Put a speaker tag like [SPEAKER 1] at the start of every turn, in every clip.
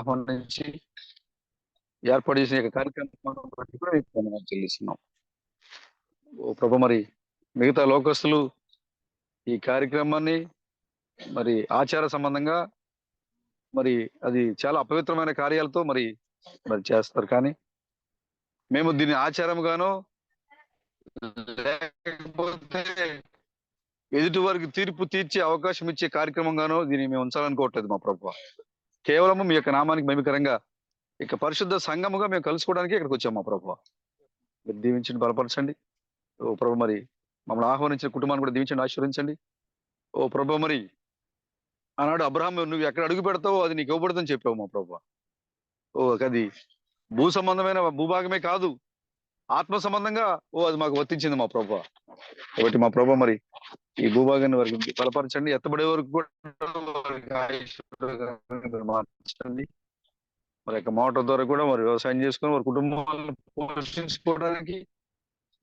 [SPEAKER 1] ఆహ్వానించి ఏర్పాటు చేసిన కార్యక్రమం కూడా చెల్లిస్తున్నాం. ఓ ప్రభు, మరి మిగతా లోకస్తులు ఈ కార్యక్రమాన్ని మరి ఆచార సంబంధంగా మరి అది చాలా అపవిత్రమైన కార్యాలతో మరి మరి చేస్తారు. కానీ మేము దీన్ని ఆచారంగానో లేకపోతే ఎదుటి వారికి తీర్పు తీర్చే అవకాశం ఇచ్చే కార్యక్రమంగానో దీన్ని మేము ఉంచాలనుకోవట్లేదు మా ప్రభు. కేవలము మీ యొక్క నామానికి మహిమకరంగా ఇక పరిశుద్ధ సంఘముగా మేము కలుసుకోవడానికి ఇక్కడికి వచ్చాం మా ప్రభు. మీరు దీవించండి, బలపరచండి. ఓ ప్రభు, మరి మమ్మల్ని ఆహ్వానించిన కుటుంబాన్ని కూడా దీవించండి, ఆశీర్వదించండి. ఓ ప్రభు, మరి ఆనాడు అబ్రహాం నువ్వు ఎక్కడ అడుగు పెడతావో అది నీకు ఇవ్వబడుతుందని చెప్పావు మా ప్రభు. అది భూ సంబంధమైన భూభాగమే కాదు, ఆత్మ సంబంధంగా అది మాకు వర్తించింది మా ప్రభు. కాబట్టి మా ప్రభు, మరి ఈ భూభాగాన్ని వారికి బలపరచండి, ఎత్తబడే వరకు కూడా మార్చండి. మరి యొక్క మోటార్ ద్వారా కూడా మరి వ్యవసాయం చేసుకుని వారి కుటుంబాలను పోషించుకోవడానికి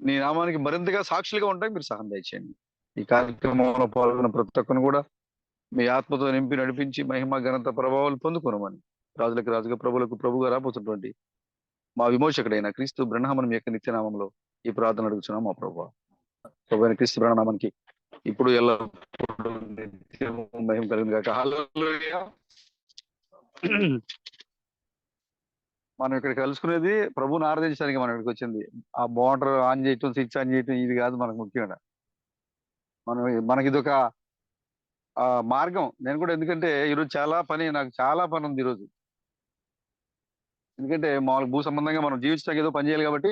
[SPEAKER 1] నీ నామానికి మరింతగా సాక్షులుగా ఉంటాయి. మీరు సహాయం దయచేయండి. ఈ కార్యక్రమంలో పాల్గొన్న ప్రతి ఒక్కరిని కూడా మీ ఆత్మతో నింపి నడిపించి మహిమ ఘనత ప్రభావాలు పొందుకున్నామని రాజులకు రాజుగా ప్రభులకు ప్రభుగా రాబోతున్నటువంటి మా విమోచకుడైన క్రీస్తు బ్రహ్మను మీ యొక్క నిత్యనామంలో ఈ ప్రార్థన అడుగుతున్నాం మా ప్రభు. ప్రభు అయిన క్రీస్తు బ్రహ్మనామానికి ఇప్పుడు ఎల్లప్పుడూ నిత్యము మహిమ కలిగింది కాక. హల్లెలూయా. మనం ఇక్కడ కలుసుకునేది ప్రభువుని ఆరాధించడానికి మనం ఇక్కడికి వచ్చింది. ఆ మోటార్ ఆన్ చేయటం, స్విచ్ ఆన్ చేయటం ఇది కాదు మనకు ముఖ్యంగా. మనకి ఇదొక మార్గం. నేను కూడా, ఎందుకంటే ఈరోజు నాకు చాలా పని ఉంది ఈరోజు. ఎందుకంటే మామూలు భూ సంబంధంగా మనం జీవించడానికి ఏదో పని చేయాలి కాబట్టి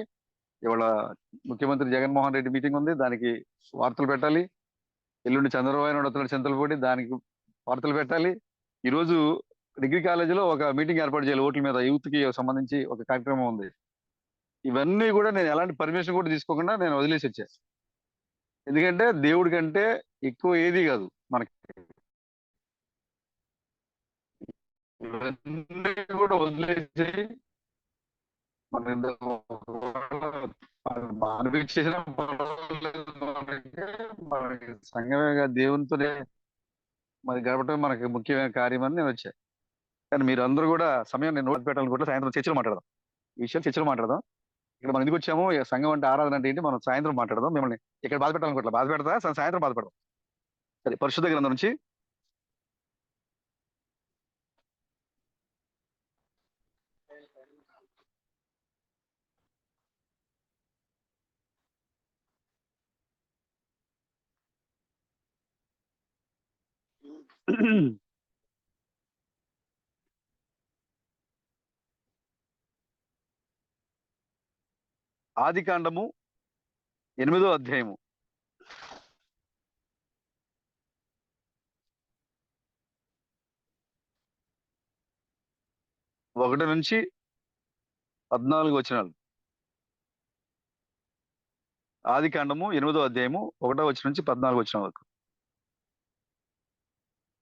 [SPEAKER 1] ఇవాళ ముఖ్యమంత్రి జగన్మోహన్ రెడ్డి మీటింగ్ ఉంది, దానికి వార్తలు పెట్టాలి. ఎల్లుండి చంద్రబాబు నాయుడు వస్తున్నాడు చింతలపూడి, దానికి వార్తలు పెట్టాలి. ఈరోజు డిగ్రీ కాలేజీలో ఒక మీటింగ్ ఏర్పాటు చేయాలి, ఓట్ల మీద యూత్ కి సంబంధించి ఒక కార్యక్రమం ఉంది. ఇవన్నీ కూడా నేను ఎలాంటి పర్మిషన్ కూడా తీసుకోకుండా నేను వదిలేసి వచ్చా. ఎందుకంటే దేవుడి కంటే ఎక్కువ ఏది కాదు మనకి. ఇవన్నీ కూడా వదిలేసి అనిపించేసిన మనకి సంఘమే దేవునితోనే మరి గడపటం మనకి ముఖ్యమైన కార్యం అని నేను వచ్చా. కానీ మీరు అందరూ కూడా సమయం నేను నోట్ పెట్టాలనుకుంటే సాయంత్రం చర్చలు మాట్లాడదాం, ఈ విషయాలు చర్చలు మాట్లాడదాం. ఇక్కడ మనం ఎందుకు వచ్చాము, సంఘం అంటే ఆరాధన అంటే ఏంటి, మనం సాయంత్రం మాట్లాడదాం. మిమ్మల్ని ఇక్కడ బాధ పెట్టాలనుకోవట్లేదు, బాధ పెడతా సాయంత్రం బాధ పెడదాం. సరే, పరిశుద్ధ గ్రంథం నుంచి ఆదికాండము 8వ అధ్యాయము 1 నుంచి 14 వచనాలు. ఆదికాండము 8వ అధ్యాయము 1వ వచనం నుంచి 14 వచనం వరకు.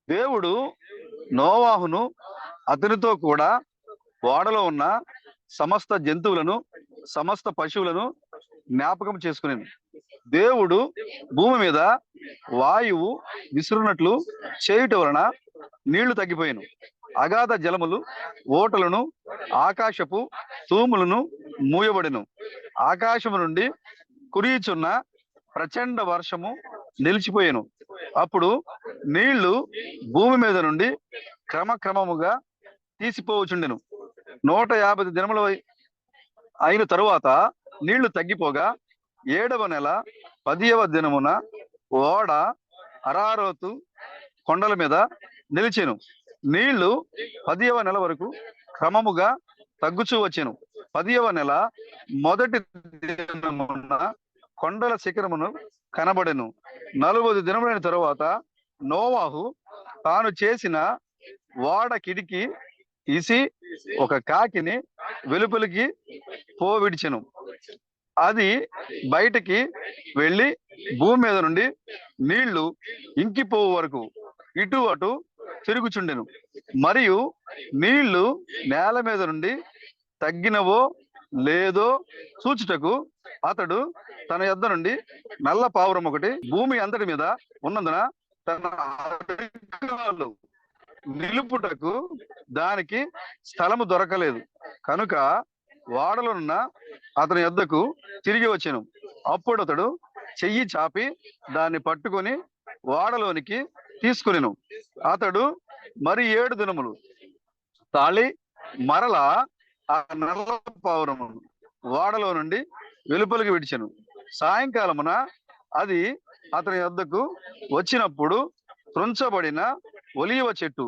[SPEAKER 1] దేవుడు నోవాహును అతనితో కూడా ఓడలో ఉన్న సమస్త జంతువులను సమస్త పశువులను జ్ఞాపకం చేసుకునేది. దేవుడు భూమి మీద వాయువు విసురునట్లు చేయుట వలన నీళ్లు తగ్గిపోయాను. అగాధ జలములు ఓటలను ఆకాశపు తూములను మూయబడెను. ఆకాశము నుండి కురియుచున్న ప్రచండ వర్షము నిలిచిపోయాను. అప్పుడు నీళ్లు భూమి మీద నుండి క్రమక్రమముగా తీసిపోవచుండెను. 150 దినములు అయిన తరువాత నీళ్లు తగ్గిపోగా 7వ నెల 10వ దినమున ఓడ అరారోతు కొండల మీద నిలిచెను. నీళ్లు 10వ నెల వరకు క్రమముగా తగ్గుచూ వచ్చెను. 10వ నెల మొదటి దినమున కొండల శిఖరమును కనబడెను. 40 దినములైన తరువాత నోవాహు తాను చేసిన ఓడ కిటికీ తీసి ఒక కాకిని వెలుపలికి పోవిడిచెను. అది బయటికి వెళ్ళి భూమి మీద నుండి నీళ్లు ఇంకిపోవు వరకు ఇటు అటు తిరుగుచుండెను. మరియు నీళ్లు నేల మీద నుండి తగ్గినవో లేదో చూచుటకు అతడు తన యొద్ద నుండి నల్ల పావురం ఒకటి భూమి అంతటి మీద ఉన్నందున తన నిలుపుటకు దానికి స్థలము దొరకలేదు కనుక ఓడలోనున్న అతని యొద్దకు తిరిగి వచ్చెను. అప్పుడు అతడు చెయ్యి చాపి దాన్ని పట్టుకొని ఓడలోనికి తీసుకునెను. అతడు మరి 7 దినములు తాళి మరలా ఆ నల్ల పావురమును ఓడలో నుండి వెలుపలికి విడిచెను. సాయంకాలమున అది అతని యొద్దకు వచ్చినప్పుడు త్రుంచబడిన ఒలీవ చెట్టు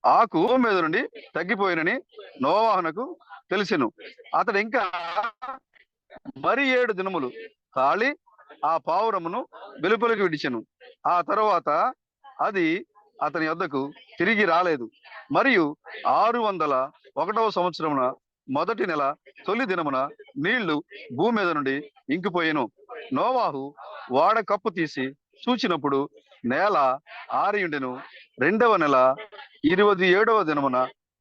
[SPEAKER 1] ఆకు మీద నుండి తగ్గిపోయినని నోవాహునకు తెలిసెను. అతడు ఇంకా మరి 7 దినములు తాళి ఆ పావురమును వెలుపలికి విడిచెను. ఆ తరువాత అది అతని యొద్దకు తిరిగి రాలేదు. మరియు 601 సంవత్సరమున మొదటి నెల తొలి దినమున నీళ్లు భూమి మీద నుండి ఇంకిపోయెను. నోవాహు ఓడ కప్పు తీసి చూచినప్పుడు నేల ఆరియుండెను. 2వ నెల 27వ దినమున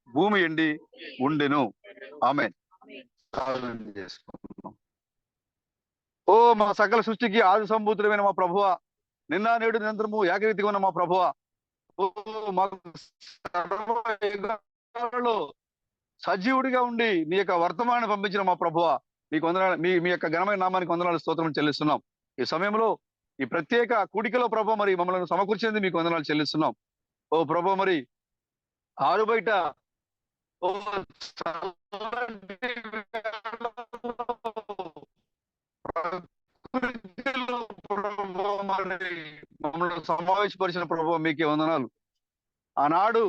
[SPEAKER 1] భూమి ఎండి ఉండెను. ఆమేన్. ఓ మా సకల సృష్టికి ఆది సంభూతుడమైన మా ప్రభువా, నిన్న నేడు నిరంతరము ఏకరీతిగా ఉన్న మా ప్రభువా, ఓ మాకు సర్వయుగాలలో సజీవుడిగా ఉండి మీ యొక్క వర్తమానాన్ని పంపించిన మా ప్రభువా, మీకు వందనాలు. మీ యొక్క ఘనమైన నామానికి వందనాలు, స్తోత్రం చెల్లిస్తున్నాం. ఈ సమయంలో ఈ ప్రత్యేక కూడికలో ప్రభు మరి మమ్మల్ని సమకూర్చింది మీకు వందనాలు చెల్లిస్తున్నాం. ఓ ప్రభు మరి ఆరు బయట ఓ ప్రకృతిలో ప్రభువా మరి మమ్మల్ని సమావేశపరిచిన ప్రభు మీకే వందనాలు. ఆనాడు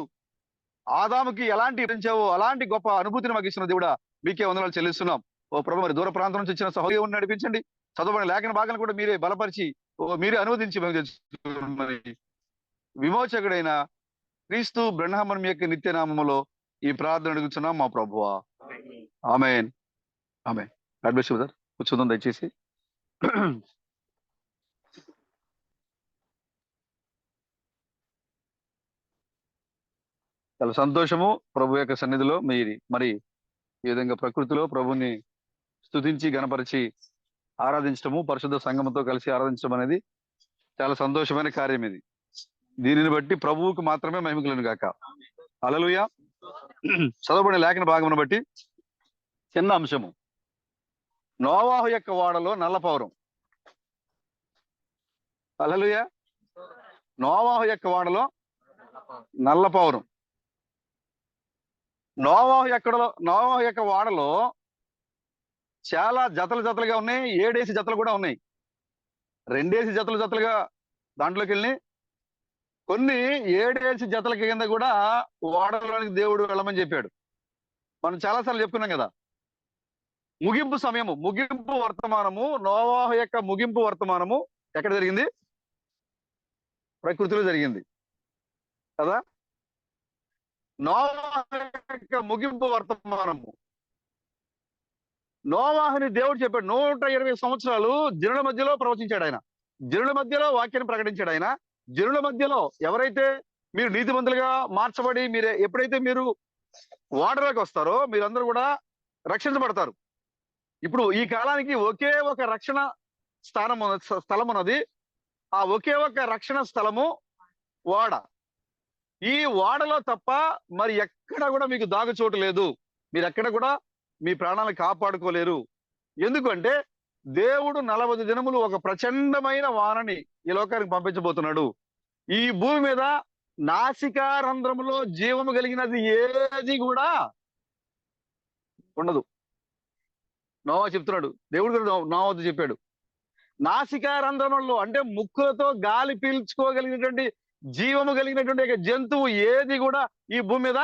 [SPEAKER 1] ఆదాముకి ఎలాంటి ఇచ్చావో అలాంటి గొప్ప అనుభూతిని మాకు ఇస్తున్న దేవుడా మీకే వందనాలు చెల్లిస్తున్నాం. ఓ ప్రభు మరి దూర ప్రాంతం నుంచి వచ్చిన సహోదరుని నడిపించండి. చదవని లేఖన భాగాలను కూడా మీరే బలపరిచి మీరే అనువదించి మరి విమోచకుడైన క్రీస్తు బ్రహ్మన్ మీ యొక్క నిత్య నామములో ఈ ప్రార్థన అడుగుతున్నాం మా ప్రభువా. Amen. Amen. God bless you brother. కూర్చుందాం దయచేసి. చాలా సంతోషము ప్రభు యొక్క సన్నిధిలో మరి ఈ విధంగా ప్రకృతిలో ప్రభుని స్తుతించి గణపరిచి ఆరాధించడము, పరిశుద్ధ సంఘముతో కలిసి ఆరాధించడం అనేది చాలా సంతోషమైన కార్యం. ఇది దీనిని బట్టి ప్రభువుకు మాత్రమే మహిమ కలుగును గాక. హల్లెలూయా. చదవబడిన లేఖన భాగమును బట్టి చిన్న అంశము, నోవాహు యొక్క ఓడలో నల్ల పావురం. హల్లెలూయా. నోవాహు యొక్క ఓడలో నల్ల పావురం. నోవాహు యొక్క ఓడలో చాలా జతలుగా ఉన్నాయి. 7 జతలు కూడా ఉన్నాయి. 2 జతలుగా దాంట్లోకి వెళ్ళి కొన్ని 7 జతల కింద కూడా ఓడలోనికి దేవుడు వెళ్ళమని చెప్పాడు. మనం చాలాసార్లు చెప్పుకున్నాం కదా. ముగింపు సమయము, ముగింపు వర్తమానము, నోవాహు యొక్క ముగింపు వర్తమానము ఎక్కడ జరిగింది? ప్రకృతిలో జరిగింది కదా. నోవాహు యొక్క ముగింపు వర్తమానము, నోవాహుని దేవుడు చెప్పాడు 120 సంవత్సరాలు జనుల మధ్యలో ప్రవచించాడు ఆయన. జనుల మధ్యలో వాక్యాన్ని ప్రకటించాడు ఆయన. జనుల మధ్యలో ఎవరైతే మీరు నీతిమంతులుగా మార్చబడి ఎప్పుడైతే మీరు ఓడలోకి వస్తారో మీరందరూ కూడా రక్షించబడతారు. ఇప్పుడు ఈ కాలానికి ఒకే ఒక రక్షణ స్థలం ఉన్నది. ఆ ఒకే ఒక రక్షణ స్థలము ఓడ. ఈ ఓడలో తప్ప మరి ఎక్కడ కూడా మీకు దాగుచోటు లేదు. మీరు ఎక్కడ కూడా మీ ప్రాణాలను కాపాడుకోలేరు. ఎందుకంటే దేవుడు 40 దినములు ఒక ప్రచండమైన వానని ఈ లోకానికి పంపించబోతున్నాడు. ఈ భూమి మీద నాసికా రంధ్రములో జీవము కలిగినది ఏది కూడా ఉండదు. నోవా చెప్తున్నాడు, దేవుడు కూడా నోవాతో చెప్పాడు, నాసికా రంధ్రములలో అంటే ముక్కులతో గాలి పీల్చుకోగలిగినటువంటి జీవము కలిగినటువంటి జంతువు ఏది కూడా ఈ భూమి మీద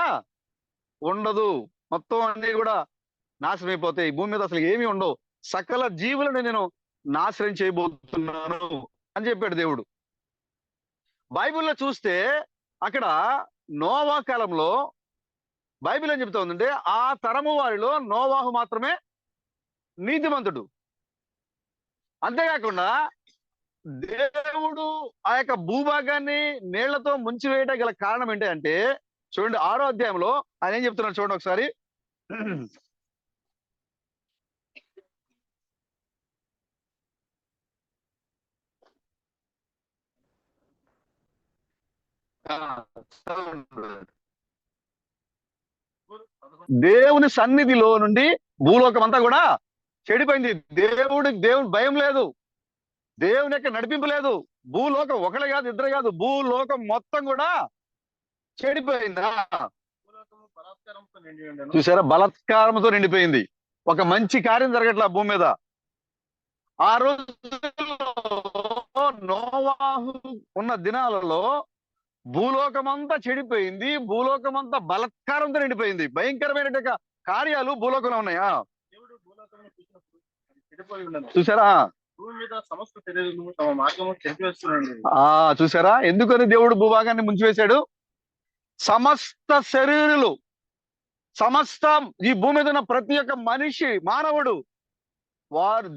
[SPEAKER 1] ఉండదు. మొత్తం అన్ని కూడా నాశనం అయిపోతాయి. భూమి మీద అసలు ఏమీ ఉండవు. సకల జీవులను నేను నాశనం చేయబోతున్నాను అని చెప్పాడు దేవుడు. బైబిల్లో చూస్తే అక్కడ నోవా కాలంలో బైబిల్ ఏం చెప్తా ఉందంటే ఆ తరము వారిలో నోవాహు మాత్రమే నీతిమంతుడు. అంతేకాకుండా దేవుడు ఆ యొక్క భూభాగాన్ని నీళ్లతో ముంచివేయడం గల కారణం ఏంటంటే చూడండి 6వ అధ్యాయంలో ఆయన ఏం చెప్తున్నాడు చూడండి ఒకసారి. ఆ, దేవుని సన్నిధిలో నుండి భూలోకం అంతా కూడా చెడిపోయింది. దేవుని భయం లేదు, దేవుని యొక్క నడిపింపు లేదు. భూలోకం ఒకటి కాదు, ఇద్దరు కాదు, భూలోకం మొత్తం కూడా చెడిపోయిందా? చూసారా, బలాత్కారంతో నిండిపోయింది. ఒక మంచి కార్యం జరగట్లా భూమి మీద. ఆ రోజుల్లో నోవాహు ఉన్న దినాలలో భూలోకమంతా చెడిపోయింది, భూలోకమంతా బలాత్కారంతో నిండిపోయింది. భయంకరమైన కార్యాలు భూలోకంలో ఉన్నాయా? చూసారా, చూసారా ఎందుకని దేవుడు భూభాగాన్ని ముంచివేశాడు? సమస్త శరీరులు, సమస్తం ఈ భూమి మీద ఉన్న ప్రతి ఒక్క మనిషి, మానవుడు,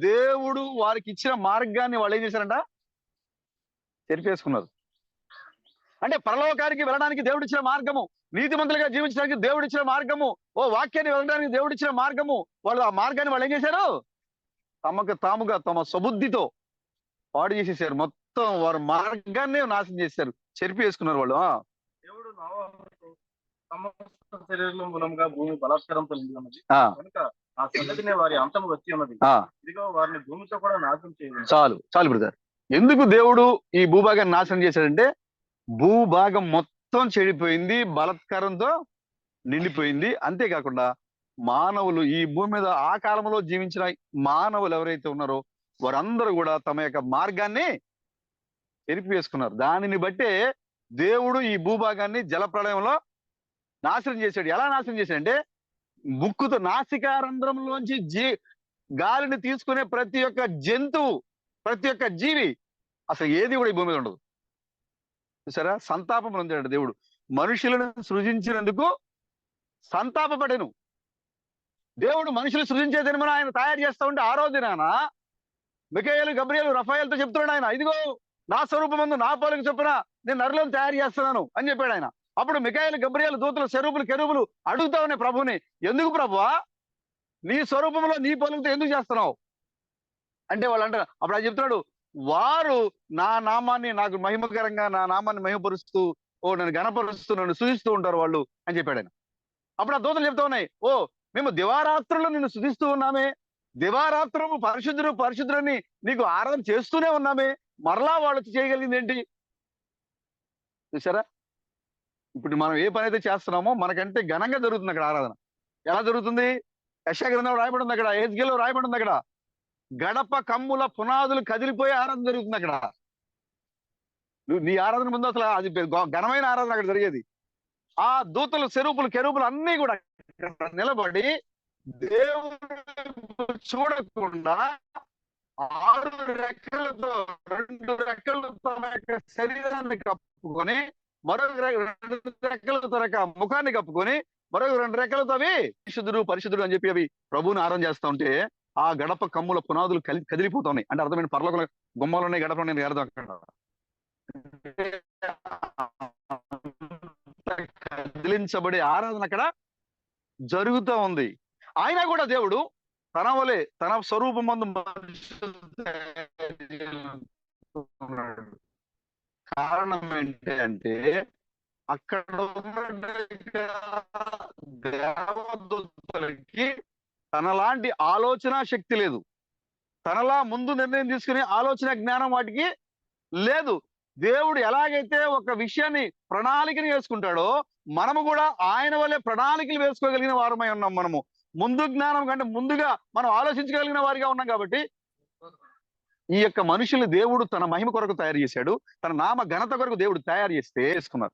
[SPEAKER 1] దేవుడు వారికి ఇచ్చిన మార్గాన్ని వాళ్ళు ఏం చేశారంట? చెరిపేసుకున్నారు. అంటే పరలోకానికి వెళ్ళడానికి దేవుడిచ్చిన మార్గము, నీతిమంతులుగా జీవించడానికి దేవుడిచ్చిన మార్గము, వాక్యాన్ని వెళ్ళడానికి దేవుడిచ్చిన మార్గము, వాళ్ళు ఆ మార్గాన్ని వాళ్ళు ఏం చేశారు? తమకు తాముగా తమ సుబుద్ధితో పాడు చేసేసారు. మొత్తం వారి మార్గాన్ని నాశనం చేశారు, చెరిపి వేసుకున్నారు వాళ్ళు. దేవుడు శరీరంలో మూలంగా భూమి బలాత్కారంతో నిండి ఉన్నది కనుక ఆ సంగతినే వారి అంతము వచ్చి ఉన్నది. ఇదిగో వారిని భూమితో కూడా నాశనం చేయాలి. చాలు బ్రదర్. ఎందుకు దేవుడు ఈ భూభాగాన్ని నాశనం చేశాడంటే, భూభాగం మొత్తం చెడిపోయింది, బలాత్కారంతో నిండిపోయింది. అంతేకాకుండా మానవులు ఈ భూమి మీద ఆ కాలంలో జీవించిన మానవులు ఎవరైతే ఉన్నారో వారందరూ కూడా తమ యొక్క మార్గాన్ని చెరిపి వేసుకున్నారు. దానిని బట్టే దేవుడు ఈ భూభాగాన్ని జలప్రళయంలో నాశనం చేశాడు. ఎలా నాశనం చేశాడంటే, ముక్కుతో నాసికారంధ్రంలోంచి గాలిని తీసుకునే ప్రతి ఒక్క జంతువు, ప్రతి ఒక్క జీవి, అసలు ఏది కూడా ఈ భూమి మీద ఉండదు. చూసారా, సంతాపం పొందాడు దేవుడు. మనుషులను సృజించినందుకు సంతాపపడెను. దేవుడు మనుషులు సృజించేదని మనం ఆయన తయారు చేస్తా ఉంటే, ఆ రోజు దినాన మిఖాయేలు, గబ్రియేలు, రఫాయేలుతో చెప్తున్నాడు ఆయన, ఇదిగో నా స్వరూపమందు నా పోలిక చొప్పున నేను నరులను తయారు చేస్తున్నాను అని చెప్పాడు ఆయన. అప్పుడు మిఖాయేలు, గబ్రియేలు, దూతలు, శరూపులు, కెరూబులు అడుగుతా ఉన్నాయి ప్రభుని, ఎందుకు ప్రభువా నీ స్వరూపంలో నీ పోలికతో ఎందుకు చేస్తున్నావు అంటే వాళ్ళు అంటారు. అప్పుడు ఆయన చెప్తున్నాడు, వారు నా నామాన్ని, నాకు మహిమకరంగా నా నామాన్ని మహిమపరుస్తూ, నన్ను గణపరుస్తూ, నన్ను సూచిస్తూ ఉంటారు వాళ్ళు అని చెప్పాడు ఆయన. అప్పుడు ఆ దూతలు చెప్తా ఉన్నాయి, మేము దివారాత్రులు నిన్ను స్తుతిస్తూ ఉన్నామే, దివారాత్రము పరిశుద్ధుని నీకు ఆరాధన చేస్తూనే ఉన్నామే, మరలా వాళ్ళు చేయగలిగింది ఏంటి? చూసారా, ఇప్పుడు మనం ఏ పని అయితే చేస్తున్నామో మనకంటే ఘనంగా జరుగుతుంది అక్కడ ఆరాధన. ఎలా జరుగుతుంది? యెషయా గ్రంథంలో రాయబడి ఉంది, అక్కడ ఎహెజ్కేలులో రాయబడి ఉంది, అక్కడ గడప కమ్ముల పునాదులు కదిలిపోయే ఆరాధన జరుగుతుంది అక్కడ. నీ ఆరాధన ముందు అసలు అది ఘనమైన ఆరాధన అక్కడ జరిగేది. ఆ దూతలు, శరూపులు, కెరూపులు అన్ని కూడా నిలబడి దేవుడు చూడకుండా 6 రెక్కలతో, 2 రెక్కలతో తమ యొక్క శరీరాన్ని కప్పుకొని, మరొక 2 రెక్కలతో ముఖాన్ని కప్పుకొని, మరొక 2 రెక్కలతో అవి పరిశుద్ధుడు అని చెప్పి అవి ప్రభువుని ఆరాధన చేస్తా ఉంటే, ఆ గడప కమ్ముల పునాదులు కదిలిపోతున్నాయి. అంటే అర్థమైన పరలోకంలో గుమ్మాలు ఉన్నాయి, గడపలు ఉన్నాయి, అర్థం కదిలించబడే ఆరాధన అక్కడ జరుగుతూ ఉంది. అయినా కూడా దేవుడు తన వలె, తన స్వరూపం మందు కారణం ఏంటంటే, అక్కడ ఉన్న దేవదూతలకి తనలాంటి ఆలోచన శక్తి లేదు, తనలా ముందు నిర్ణయం తీసుకునే ఆలోచన జ్ఞానం వాటికి లేదు. దేవుడు ఎలాగైతే ఒక విషయాన్ని ప్రణాళికని వేసుకుంటాడో, మనము కూడా ఆయన వల్లే ప్రణాళికలు వేసుకోగలిగిన వారమై ఉన్నాం. మనము ముందు జ్ఞానం కంటే ముందుగా మనం ఆలోచించగలిగిన వారిగా ఉన్నాం. కాబట్టి ఈ యొక్క మనుషులు దేవుడు తన మహిమ కొరకు తయారు చేశాడు, తన నామ ఘనత కొరకు దేవుడు తయారు చేసుకున్నారు.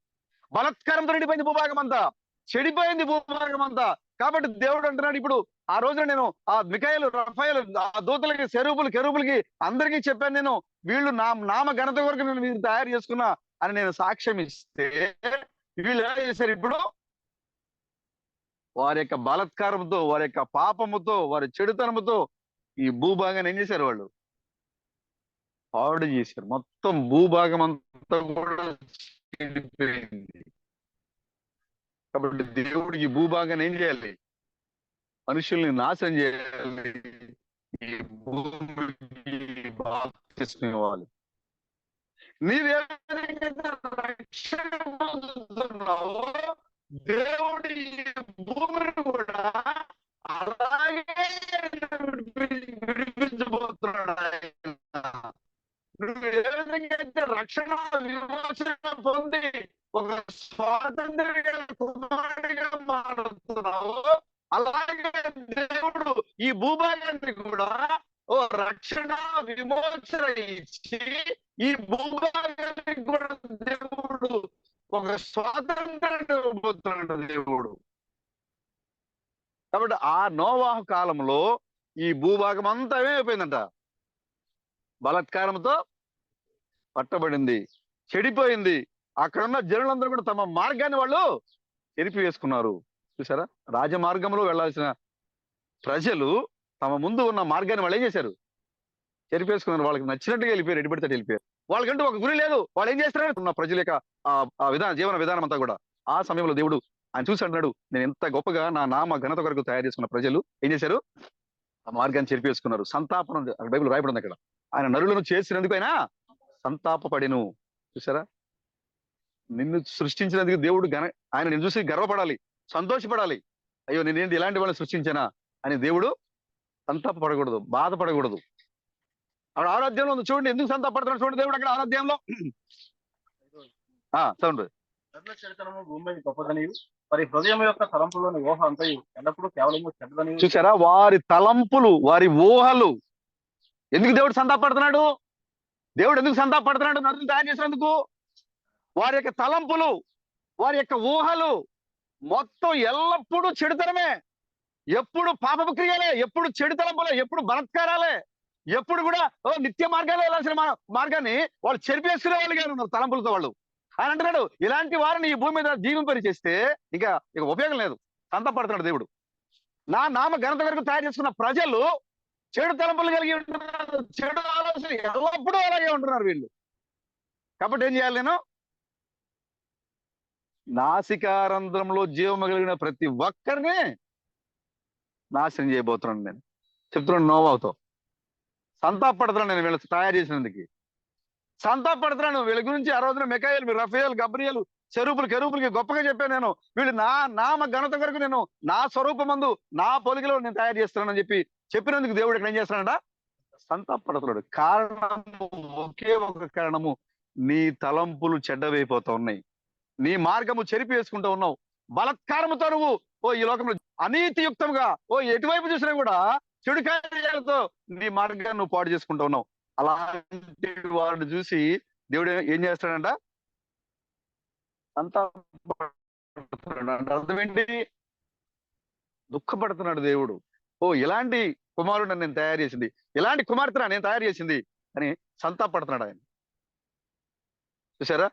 [SPEAKER 1] బలాత్కారంతో నిండిపోయింది భూభాగం అంతా, చెడిపోయింది భూభాగం అంతా. కాబట్టి దేవుడు అంటున్నాడు, ఇప్పుడు ఆ రోజున నేను ఆ మిఖాయేలు, రఫాయేలు, ఆ దూతలకి, శరూపులు, కెరూబులకి అందరికీ చెప్పాను, నేను వీళ్ళు నామ ఘనత కొరకు నేను మీరు తయారు చేసుకున్నా అని నేను సాక్ష్యం ఇస్తే, వీళ్ళు ఎలా చేశారు? ఇప్పుడు వారి యొక్క బలాత్కారంతో, వారి యొక్క పాపముతో, వారి చెడుతనముతో ఈ భూభాగాన్ని ఏం చేశారు? వాళ్ళు పాడు చేశారు. మొత్తం భూభాగం అంతా కూడా చెడిపోయింది. కాబట్టి దేవుడు ఈ భూభాగాన్ని ఏం చేయాలి? మనుషుల్ని నాశనం చేయాలి, ఈ భూమికి బాప్తిస్మం ఇవ్వాలి. నీవే విధంగా రక్షణ పొందుతున్నావో దేవుడి ఈ భూమిని కూడా అలాగే విడిపించబోతున్నాడు ఆయన. నువ్వు ఏ విధంగా అయితే రక్షణ విమోచన పొంది ఒక స్వాతంత్ర్య కుమారుడిగా మారుతున్నావో అలాగే దేవుడు ఈ భూభాగాన్ని కూడా ఓ రక్షణ విమోచన ఇచ్చి ఈ భూభాగానికి కూడా దేవుడు ఒక స్వాతంత్రాన్ని ఇవ్వబోతున్నాడు దేవుడు. కాబట్టి ఆ నోవాహు కాలంలో ఈ భూభాగం అంతా ఏమైపోయిందంట, బలాత్కారంతో పట్టబడింది, చెడిపోయింది. అక్కడున్న జనులందరూ కూడా తమ మార్గాన్ని వాళ్ళు చెరిపి వేసుకున్నారు. చూసారా, రాజమార్గంలో వెళ్లాల్సిన ప్రజలు తమ ముందు ఉన్న మార్గాన్ని వాళ్ళు ఏం చేశారు, చెరిపేసుకున్నారు. వాళ్ళకి నచ్చినట్టుగా వెళ్ళిపోయారు, ఎడిపెడితే వెళ్ళిపోయారు. వాళ్ళకంటూ ఒక గురి లేదు. వాళ్ళు ఏం చేస్తారు, ఉన్న ప్రజల యొక్క ఆ విధానం, జీవన విధానం అంతా కూడా. ఆ సమయంలో దేవుడు ఆయన చూసి అంటున్నాడు, నేను ఎంత గొప్పగా నా నామ ఘనత కొరకు తయారు చేసుకున్న ప్రజలు ఏం చేశారు, ఆ మార్గాన్ని చెరిపేసుకున్నారు. సంతాపనం, బైబిల్ రాయబడింది అక్కడ. ఆయన నరులను చేసినందుకు ఆయన సంతాపపడిను. చూసారా, నిన్ను సృష్టించినందుకు దేవుడు ఆయన నిన్ను చూసి గర్వపడాలి, సంతోషపడాలి. అయ్యో నేనేంటి ఇలాంటి వాళ్ళని సృష్టించానా అని దేవుడు సంతాపపడకూడదు, బాధపడకూడదు. అక్కడ ఆరాధ్యంలో ఉంది చూడండి, ఎందుకు సంతాపడుతున్నాడు చూడండి దేవుడు అక్కడ ఆరాధ్యంలో. చదువు.
[SPEAKER 2] చరిత్రము భూమి గొప్పదని మరి హృదయం యొక్క తలంపులోని ఊహ అంతయు ఎల్లప్పుడూ కేవలము చెడ్డదని.
[SPEAKER 1] చూసారా, వారి తలంపులు, వారి ఊహలు. ఎందుకు దేవుడు సంతాపడుతున్నాడు, దేవుడు ఎందుకు సంతాపడుతున్నాడు నరుని తయారు చేసినందుకు? వారి యొక్క తలంపులు, వారి యొక్క ఊహలు మొత్తం ఎల్లప్పుడూ చెడుతనమే, ఎప్పుడు పాపపు క్రియలే, ఎప్పుడు చెడు తలంపులే, ఎప్పుడు బలత్కారాలే, ఎప్పుడు కూడా నిత్య మార్గాలు వెళ్ళాల్సిన మార్గాన్ని వాళ్ళు చెరిపేసుకునే వాళ్ళుగా ఉన్నారు తలంపులతో వాళ్ళు. ఆయన అంటున్నాడు, ఇలాంటి వారిని ఈ భూమి మీద జీవింపరి చేస్తే ఇక ఉపయోగం లేదు. సంతపడుతున్నాడు దేవుడు. నా నామ ఘనత వరకు తయారు చేసుకున్న ప్రజలు చెడు తలంపులు కలిగి ఉంటున్నారు, చెడు ఆలోచన ఎల్లప్పుడూ అలాగే ఉంటున్నారు వీళ్ళు. కాబట్టి ఏం చేయాలి, నేను నాసికారంధ్రంలో జీవము కలిగిన ప్రతి ఒక్కరిని నాశనం చేయబోతున్నాను. నేను చెప్తున్నాను, నోవాహుతో సంతాపడుతున్నాను. నేను వీళ్ళకి తయారు చేసినందుకు సంతాపడుతున్నాను. వీళ్ళ గురించి ఆ రోజున మిఖాయేలు, రఫేల్, గబ్రియలు, కెరూపులకి గొప్పగా చెప్పాను. నేను వీళ్ళు నా నామ ఘనత వరకు నేను నా స్వరూపమందు నా పోలికలో నేను తయారు చేస్తున్నానని చెప్పినందుకు దేవుడు ఇక్కడ ఏం చేస్తున్నాడ, సంతాపడుతున్నాడు. కారణము ఒకే ఒక కారణము, నీ తలంపులు చెడ్డవైపోతా ఉన్నాయి, నీ మార్గము చెరిపి వేసుకుంటూ ఉన్నావు. బలత్కారముతో నువ్వు ఈ లోకంలో అనీతియుక్తంగా ఎటువైపు చూసినా కూడా చెడు కార్యాలతో నీ మార్గాన్ని నువ్వు పాడు చేసుకుంటూ ఉన్నావు. అలాంటి వాడిని చూసి దేవుడు ఏం చేస్తాడంట, సంతాపడుతున్నాడు. అర్థం ఏంటి, దుఃఖపడుతున్నాడు దేవుడు. ఇలాంటి కుమారుడు నేను తయారు చేసింది, ఇలాంటి కుమార్తె నేను తయారు చేసింది అని సంతాపడుతున్నాడు ఆయన. చూసారా,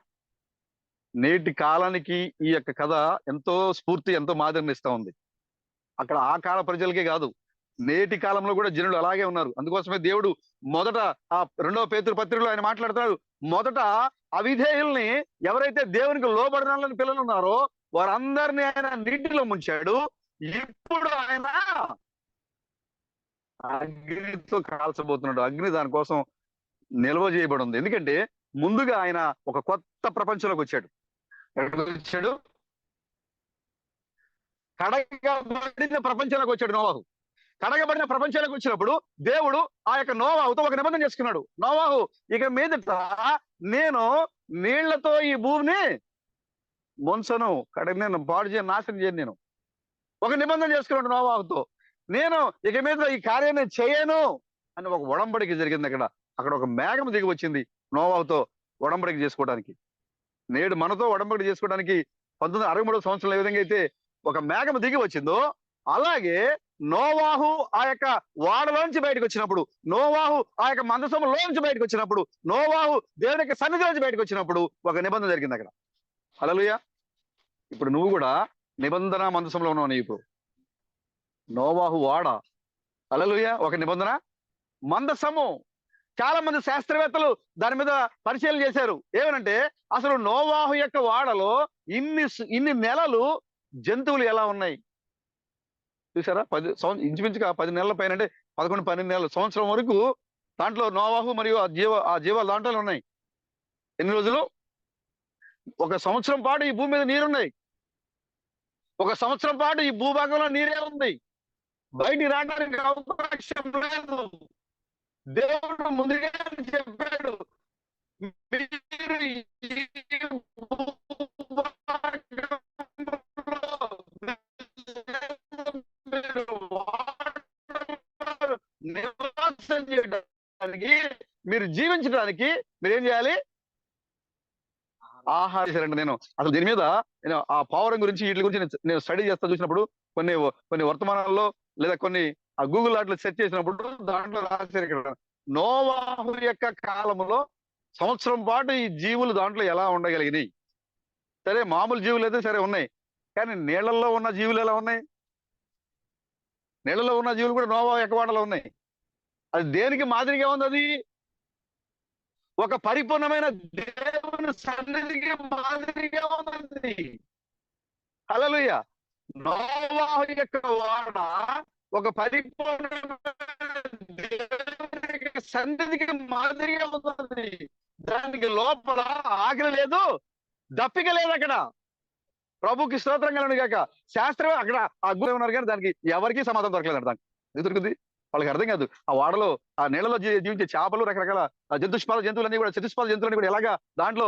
[SPEAKER 1] నేటి కాలానికి ఈ యొక్క కథ ఎంతో స్ఫూర్తి, ఎంతో మాదిరిని ఇస్తా ఉంది. అక్కడ ఆ కాల ప్రజలకే కాదు, నేటి కాలంలో కూడా జనులు అలాగే ఉన్నారు. అందుకోసమే దేవుడు మొదట ఆ 2వ పేతురు పత్రికలో ఆయన మాట్లాడుతున్నాడు, మొదట అవిధేయుల్ని, ఎవరైతే దేవునికి లోబడిన పిల్లలు ఉన్నారో వారందరినీ ఆయన నీటిలో ముంచాడు. ఇప్పుడు ఆయన అగ్నితో కాల్చబోతున్నాడు. అగ్ని దానికోసం నిల్వ చేయబడి ఉంది. ఎందుకంటే ముందుగా ఆయన ఒక కొత్త ప్రపంచంలోకి వచ్చాడు. ఎక్కడికి వచ్చాడు, కడగబడిన ప్రపంచంలోకి వచ్చాడు నోవాహు. కడగబడిన ప్రపంచానికి వచ్చినప్పుడు దేవుడు ఆ యొక్క నోవాహుతో ఒక నిబంధన చేసుకున్నాడు. నోవాహు, ఇక మీదట నేను నీళ్లతో ఈ భూమిని ముంచను, నేను పాడు చేయను, నాశనం చేయను. నేను ఒక నిబంధన చేసుకున్నాడు నోవాహుతో, నేను ఇక మీద ఈ కార్యాన్ని చేయను అని ఒక ఒడంబడిక జరిగింది. అక్కడ ఒక మేఘం దిగి వచ్చింది నోవాహుతో ఒడంబడిక చేసుకోవడానికి. నేడు మనతో ఒడంబడిక చేసుకోవడానికి 1963 సంవత్సరంలో ఏ విధంగా అయితే ఒక మేఘం దిగి వచ్చిందో, అలాగే నోవాహు ఆ యొక్క వాడలోంచి బయటకు వచ్చినప్పుడు, నోవాహు ఆ యొక్క మందసంలోంచి బయటకు వచ్చినప్పుడు, నోవాహు దేవుని యొక్క సన్నిధిలోంచి బయటకు వచ్చినప్పుడు ఒక నిబంధన జరిగింది అక్కడ. హల్లెలూయా. ఇప్పుడు నువ్వు కూడా నిబంధన మందసంలో ఉన్నావు. నీవు ఇప్పుడు నోవాహు వాడ, హల్లెలూయా, ఒక నిబంధన మందసము. చాలా మంది శాస్త్రవేత్తలు దాని మీద పరిశీలన చేశారు. ఏమనంటే అసలు నోవాహు యొక్క వాడలో ఇన్ని నెలలు జంతువులు ఎలా ఉన్నాయి చూసారా? ఇంచుమించుగా 10 నెలల పైన, అంటే 11-12 నెలల సంవత్సరం వరకు దాంట్లో నోవాహు మరియు ఆ జీవాలు దాంట్లో ఉన్నాయి. ఎన్ని రోజులు? 1 సంవత్సరం పాటు ఈ భూమి మీద నీరున్నాయి. 1 సంవత్సరం పాటు ఈ భూభాగంలో నీరే ఉంది. బయటికి రావడానికి అవకాశం లేదు. దేవుడు ముందుగానే చెప్పాడు, మీరు ఈ భూభాగంలో మీరు నివాసం చేయడానికి, మీరు జీవించడానికి మీరు ఏం చేయాలి? ఆహారం. నేను అసలు దీని మీద నేను ఆ పావురం గురించి వీటి గురించి నేను స్టడీ చేస్తా చూసినప్పుడు కొన్ని వర్తమానాల్లో లేదా కొన్ని ఆ గూగుల్ వాటిలో సెర్చ్ చేసినప్పుడు దాంట్లో రాశారు ఇక్కడ, నోవాహు యొక్క కాలంలో 1 సంవత్సరం పాటు ఈ జీవులు దాంట్లో ఎలా ఉండగలిగినాయి. సరే, మామూలు జీవులు అయితే సరే ఉన్నాయి, కానీ నీళ్లలో ఉన్న జీవులు ఎలా ఉన్నాయి? నీళ్లలో ఉన్న జీవులు కూడా నోవాహు యొక్క వాడలో ఉన్నాయి. అది దేనికి మాదిరిగా ఉంది? అది ఒక పరిపూర్ణమైన దేవుని సన్నిధికి మాదిరిగా ఉంది. హల్లెలూయా. నోవాహు యొక్క వాడ ఒక పరిపూర్ణమైన దేవుని సన్నిధికి మాదిరిగా ఉంది. దానికి లోపల ఆకలి లేదు, దప్పిక లేదు. అక్కడ ప్రభుకి స్తోత్రం కలుగును గాక. శాస్త్రం అక్కడ ఆ గురు ఉన్నారు, కానీ దానికి ఎవరికీ సమాధానం దొరకలేదు. దానికి ఇది దొరుకుతుంది, వాళ్ళకి అర్థం కాదు. ఆ వాడలో ఆ నీళ్ళలో జీవించే చేపలు, రకరకాల జంతువులన్నీ కూడా, చతుష్పాద జంతువులన్నీ కూడా ఎలాగా దాంట్లో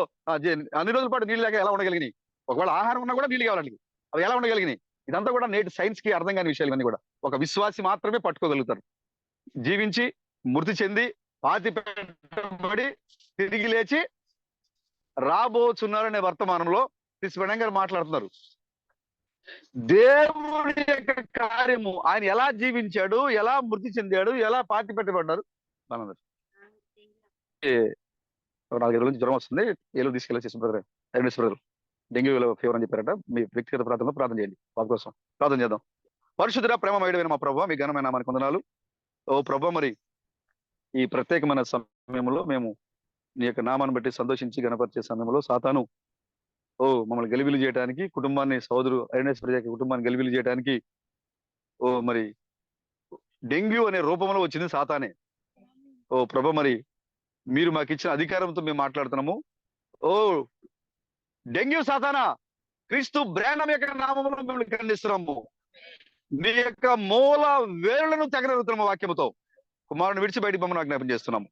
[SPEAKER 1] అన్ని రోజుల పాటు నీళ్ళు లేక ఎలా ఉండగలిగినాయి? ఒకవేళ ఆహారం ఉన్నా కూడా నీళ్ళు కావాలి, అవి ఎలా ఉండగలిగినాయి? ఇదంతా కూడా నేటి సైన్స్ కి అర్థం కాని విషయాలు ఇవన్నీ కూడా. ఒక విశ్వాసి మాత్రమే పట్టుకోగలుగుతారు. జీవించి మృతి చెంది పాతి పెట్టబడి తిరిగి లేచి రాబోతున్నారనే వర్తమానంలో క్రిస్ గారు మాట్లాడుతున్నారు. దేవుడి యొక్క కార్యము, ఆయన ఎలా జీవించాడు, ఎలా మృతి చెందాడు, ఎలా పాతి పెట్టబడ్డారు. మనందరూ 4-5 రోజుల నుంచి జ్వరం వస్తుంది, ఏలో తీసుకెళ్ళేసి బ్రదర్ డెంగ్యూ ఫీవర్ అని చెప్పారట. మీ వ్యక్తిగత ప్రార్థనలో ప్రార్థన చేయండి, బాబు కోసం ప్రార్థన చేద్దాం. పరిశుద్ధ ప్రేమమయుడైన మా ప్రభువా, మీ ఘనమైన నామానికి వందనాలు. ఓ ప్రభువా, మరి ఈ ప్రత్యేకమైన సమయంలో మేము నీ యొక్క నామాన్ని బట్టి సంతోషించి గణపరిచే సమయంలో సాతాను మమ్మల్ని గలిబిలి చేయడానికి, కుటుంబాన్ని, సోదరు అరుణేష్ ప్రజా కుటుంబాన్ని గలిబిలి చేయడానికి మరి డెంగ్యూ అనే రూపంలో వచ్చింది సాతానే. ఓ ప్రభు, మరి మీరు మాకు ఇచ్చిన అధికారంతో మేము మాట్లాడుతున్నాము. ఓ డెంగ్యూ సాతానా, క్రీస్తు బ్రాండం యొక్క నామములో మిమ్మల్ని ఖండిస్తున్నాము. నీ యొక్క మూల వేరులను తెగనరుగుతున్నాము వాక్యముతో. కుమారుని విడిచి బయటికి మమ్మల్ని ఆజ్ఞాపన చేస్తున్నాము.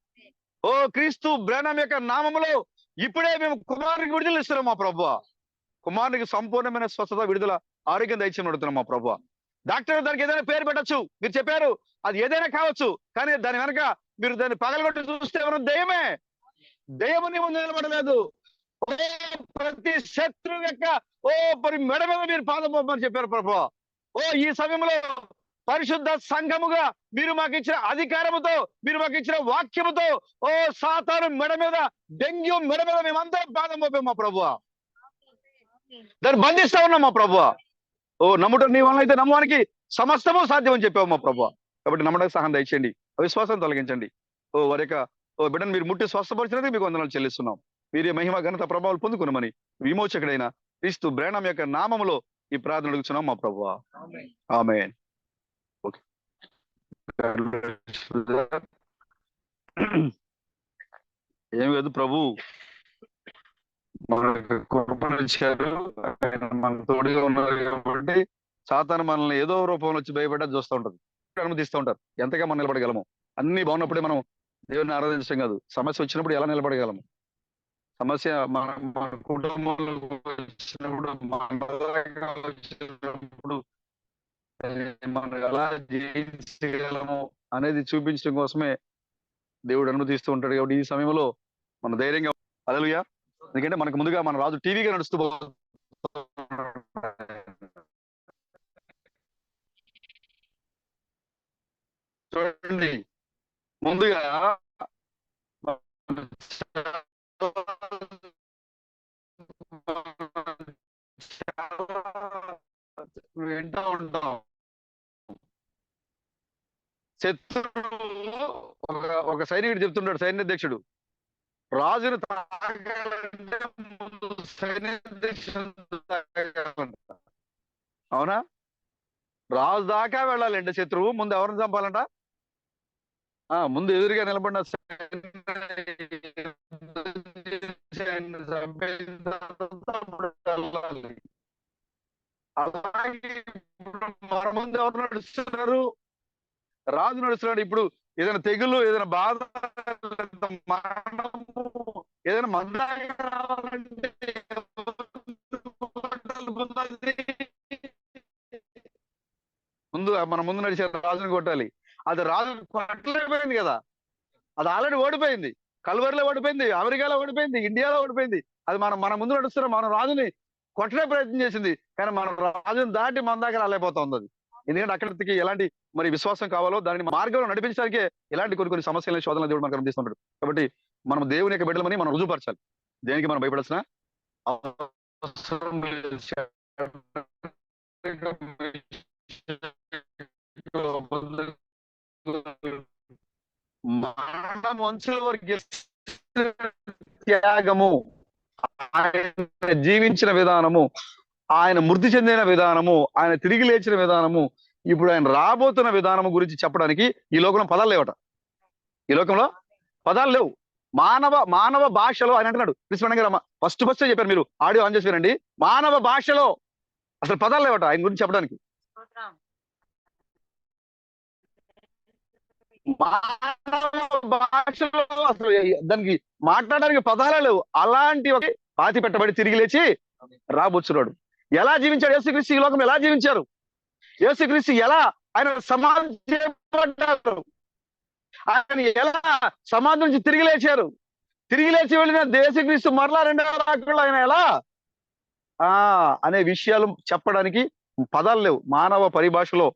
[SPEAKER 1] ఓ క్రీస్తు బ్రాండం యొక్క నామములో ఇప్పుడే మేము కుమారునికి విడుదల ఇస్తున్నాం మా ప్రభువా. కుమారునికి సంపూర్ణమైన స్వస్థత, విడుదల, ఆరోగ్యం దయచేయమని అడుగుతున్నాం మా ప్రభువా. డాక్టర్ దానికి ఏదైనా పేరు పెట్టచ్చు, మీరు చెప్పారు, అది ఏదైనా కావచ్చు, కానీ దాని వెనక మీరు దాన్ని పగలగొట్టి చూస్తే మనం దయ్యమే. దయ్యముని ముందు నిలబడలేదు. ప్రతి శత్రువు యొక్క మెడ మీద మీరు పాదం పోమని చెప్పారు ప్రభువా. ఈ సమయంలో పరిశుద్ధ సంఘముగా మీరు మాకు ఇచ్చిన అధికారముతో, మీరు మాకు ఇచ్చిన వాక్యముతో సాతాను మెడ మీద, డెంగ్యూ మెడ మీద మేమందరం పాదం మోపాం మా ప్రభువా. దాన్ని బంధిస్తా ఉన్నాం మా ప్రభువా. నమ్ముట నీ వలన అయితే నమ్మడానికి సమస్తము సాధ్యం అని చెప్పావు మా ప్రభువా. కాబట్టి నమ్మడానికి సహాయం దయచేయండి, అవిశ్వాసం తొలగించండి. వారి యొక్క బిడ్డను మీరు ముట్టి స్వస్థపరిచినందుకు మీకు వందనాలు చెల్లిస్తున్నాం. మీరే మహిమ, ఘనత, ప్రభావాలు పొందుకున్నామని విమోచకుడైన క్రీస్తు బ్రాండం యొక్క నామములో ఈ ప్రార్థన అడుగుతున్నాం మా ప్రభువా. ఆమేన్. ఓకే, ఏం లేదు, ప్రభు మనకు కృపనిచ్చారు, ఆయన మనకు తోడుగా ఉన్నారు కాబట్టి సాతాను మనల్ని ఏదో రూపంలో వచ్చి భయపడ్డా చూస్తూ ఉంటది, అనుమతిస్తూ ఉంటారు. ఎంతగా మనం నిలబడగలము? అన్ని బాగున్నప్పుడే మనం దేవుని ఆరాధించడం కాదు, సమస్య వచ్చినప్పుడు ఎలా నిలబడగలము? సమస్య మన కుటుంబంలో వచ్చినప్పుడు, వచ్చినప్పుడు మనం ఎలా జయించగలము అనేది చూపించడం కోసమే దేవుడు అనుమతిస్తూ ఉంటాడు. కాబట్టి ఈ సమయంలో మన ధైర్యంగా, హల్లెలూయా. ఎందుకంటే మనకు ముందుగా మన రాజు టీవీగా నడుస్తూ చూడండి, ముందుగా వింటూ ఉంటాం. శత్రువు ఒక సైనికుడు చెప్తుంటాడు, సైన్యాధ్యక్షుడు, రాజును తాగాలంటే ముందు సైన్యాధ్యక్షుడు తాగాలంట. అవునా? రాజు దాకా వెళ్ళాలంటే శత్రువు ముందు ఎవరిని చంపాలంట? ముందు ఎదురుగా నిలబడిన ఆయన్ని చంపేసిన తర్వాత అప్పుడు వెళ్ళాలి. అలాగే ఇప్పుడు మన ముందు ఎవరు నడుస్తున్నారు? రాజు నడుస్తున్నాడు. ఇప్పుడు ఏదైనా తెగులు, ఏదైనా బాధ, మరణము, ఏదైనా మందాగా రావాలంటే ముందు మన ముందు నడిచే రాజుని కొట్టాలి. అది రాజు కొట్టలేకపోయింది కదా, అది ఆల్రెడీ ఓడిపోయింది. కల్వరిలో ఓడిపోయింది, అమెరికాలో ఓడిపోయింది, ఇండియాలో ఓడిపోయింది. అది మన ముందు నడుస్తున్న మన రాజుని కొట్టడే ప్రయత్నం చేసింది. కానీ మన రాజుని దాటి మన దాకా రాలేకపోతా ఉంది అది. ఎందుకంటే అక్కడికి ఎలాంటి మరి విశ్వాసం కావాలో దానిని మార్గంలో నడిపించడానికే ఇలాంటి కొన్ని సమస్యలను శోధనలు దేవుడు మనకు అందిస్తున్నాడు. కాబట్టి మనం దేవుని యొక్క బిడ్డలమని మనం రుజువుపరచాలి. దేనికి మనం భయపడాల్సిన అవసరం లేదు. మరణ మనుషుల వరకు త్యాగము, ఆయన జీవించిన విధానము, ఆయన మృతి చెందిన విధానము, ఆయన తిరిగి లేచిన విధానము, ఇప్పుడు ఆయన రాబోతున్న విధానము గురించి చెప్పడానికి ఈ లోకంలో పదాలు లేవట. ఈ లోకంలో పదాలు లేవు. మానవ భాషలో ఆయన అంటున్నాడు. కృష్ణ ఫస్ట్ చెప్పారు, మీరు ఆడియో ఆన్ చేసి వినండి. మానవ భాషలో అసలు పదాలు లేవట ఆయన గురించి చెప్పడానికి. మానవ భాషలో అసలు దానికి మాట్లాడడానికి పదాలే లేవు. అలాంటి ఒక పాతి పెట్టబడి తిరిగి లేచి రాబోచున్నాడు. ఎలా జీవించాడు యేసుక్రీస్తు? ఈ లోకం ఎలా జీవించారు? యేసుక్రీస్తు ఎలా ఆయన సమాధి చేయబడ్డారు? ఆయన ఎలా సమాధి నుంచి తిరిగి లేచారు? తిరిగి లేచి వెళ్ళిన యేసుక్రీస్తు మరలా రెండవ రాకడలో ఆయన ఎలా అనే విషయాలు చెప్పడానికి పదాలు లేవు. మానవ పరిభాషలో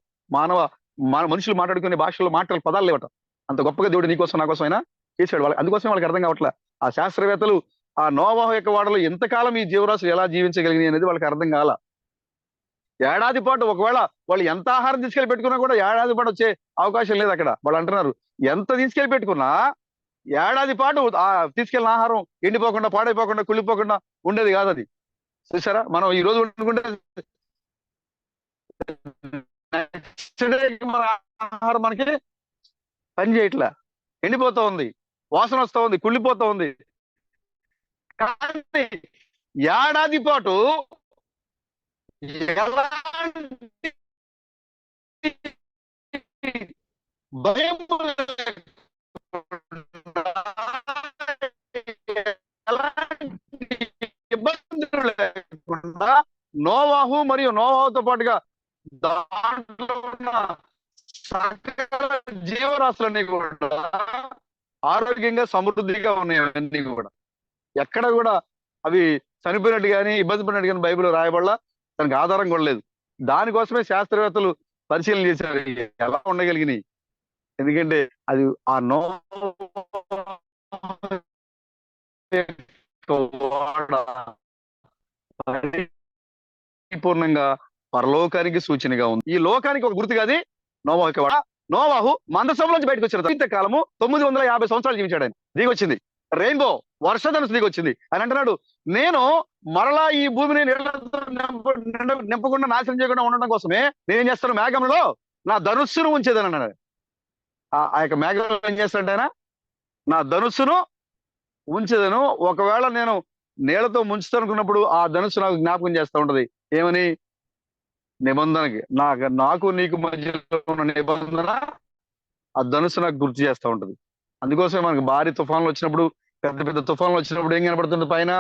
[SPEAKER 1] మనుషులు మాట్లాడుకునే భాషలో మాట్లాడే పదాలు లేవట. అంత గొప్పగా దేవుడు నీకోసం నా కోసం అయినా చేశాడు. అందుకోసం వాళ్ళకి అర్థం కావట్లే. ఆ శాస్త్రవేత్తలు ఆ నోవాహు యొక్క వాడలో ఎంతకాలం ఈ జీవరాశులు ఎలా జీవించగలిగినాయి అనేది వాళ్ళకి అర్థం కాల. ఏడాది పాటు ఒకవేళ వాళ్ళు ఎంత ఆహారం తీసుకెళ్లి పెట్టుకున్నా కూడా ఏడాది పాటు వచ్చే అవకాశం లేదు అక్కడ. వాళ్ళు అంటున్నారు ఎంత తీసుకెళ్లి పెట్టుకున్నా ఏడాది పాటు ఆ తీసుకెళ్లిన ఆహారం ఎండిపోకుండా, పాడైపోకుండా, కుళ్ళిపోకుండా ఉండేది కాదు అది. చూసారా, మనం ఈ రోజు వండుకుంటే మన ఆహారం మనకి పని చేయట్లే, ఎండిపోతా ఉంది, వాసన వస్తా ఉంది, కుళ్ళిపోతా ఉంది. కానీ ఏడాది పాటు ఎలాంటి భయం ఎలాంటి ఇబ్బందులు లేకుండా నోవాహు మరియు నోవాహుతో పాటుగా దాంట్లో ఉన్న సకల జీవరాశులన్నీ కూడా ఆరోగ్యంగా సమృద్ధిగా ఉన్నాయి. అవన్నీ కూడా ఎక్కడ కూడా అవి చనిపోయినట్టు కానీ ఇబ్బంది పడినట్టు కానీ బైబిల్ రాయబడలా, దానికి ఆధారం కూడా లేదు. దానికోసమే శాస్త్రవేత్తలు పరిశీలన చేశారు ఎలా ఉండగలిగినాయి. ఎందుకంటే అది ఆ పరిపూర్ణంగా పరలోకానికి సూచనగా ఉంది. ఈ లోకానికి ఒక గుర్తు కాదు నోవాహు. నోవాహు మందసంలోంచి బయటకు వచ్చారు. జీవిత కాలము 950 సంవత్సరాలు జీవించాడు. ఆయన దిగొచ్చింది రెయిన్బో, వర్షధనుసు దిగొచ్చింది. ఆయన అంటున్నాడు, నేను మరలా ఈ భూమిని నింపకుండా నాశనం చేయకుండా ఉండడం కోసమే నేనేం చేస్తాను, మేఘంలో నా ధనుస్సును ఉంచేదని అన్నాడు. ఆ యొక్క మేఘంలో ఏం చేస్తాడంటే ఆయన నా ధనుస్సును ఉంచేదను. ఒకవేళ నేను నీళ్లతో ముంచుతా అనుకున్నప్పుడు ఆ ధనుస్సు నాకు జ్ఞాపకం చేస్తూ ఉంటది. ఏమని? నిబంధనకి, నాకు నీకు మధ్యలో ఉన్న నిబంధన ఆ ధనుస్సు నాకు గుర్తు చేస్తూ ఉంటది. అందుకోసమే మనకు భారీ తుఫాన్లు వచ్చినప్పుడు, పెద్ద పెద్ద తుఫాన్లు వచ్చినప్పుడు ఏం కనబడుతుంది? పైన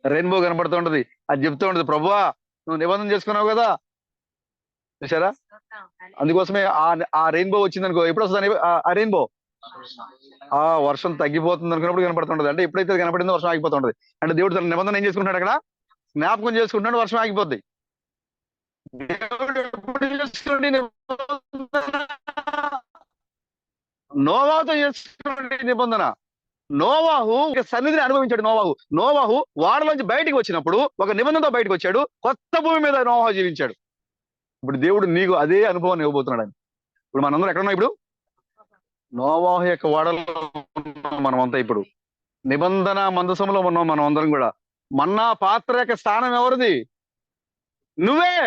[SPEAKER 1] రెయిన్బో కనబడుతూ ఉంటది. అది చెప్తూ ఉంటది, ప్రభువా నువ్వు నిబంధన చేసుకున్నావు కదా. చూసారా? అందుకోసమే ఆ రెయిన్బో వచ్చింది అనుకో, ఎప్పుడు వస్తుంది ఆ రెయిన్బో? ఆ వర్షం తగ్గిపోతుంది అనుకున్నప్పుడు కనపడుతుంటది. అంటే ఎప్పుడైతే కనపడిందో వర్షం ఆగిపోతుంటది. అంటే దేవుడు తన నిబంధన ఏం చేసుకుంటాడు? అక్కడ జ్ఞాపకం చేసుకుంటాడు, వర్షం ఆగిపోద్ది. దేవుడు ఎప్పుడు చేసుకుంటే నోవాహుతో చేసుకునే నిబంధన. నోవాహు సన్నిధిని అనుభవించాడు. నోవాహు వాడలోంచి బయటికి వచ్చినప్పుడు ఒక నిబంధనతో బయటకు వచ్చాడు. కొత్త భూమి మీద నోవాహు జీవించాడు. ఇప్పుడు దేవుడు నీకు అదే అనుభవాన్ని ఇవ్వబోతున్నాడు ఆయన. ఇప్పుడు మనందరం ఎక్కడున్నాం? ఇప్పుడు నోవాహు యొక్క వాడలో మనమంతా ఇప్పుడు నిబంధన మందసంలో ఉన్నాం. మనం అందరం కూడా మన్నా పాత్ర యొక్క స్థానం ఎవరిది? నువ్వే.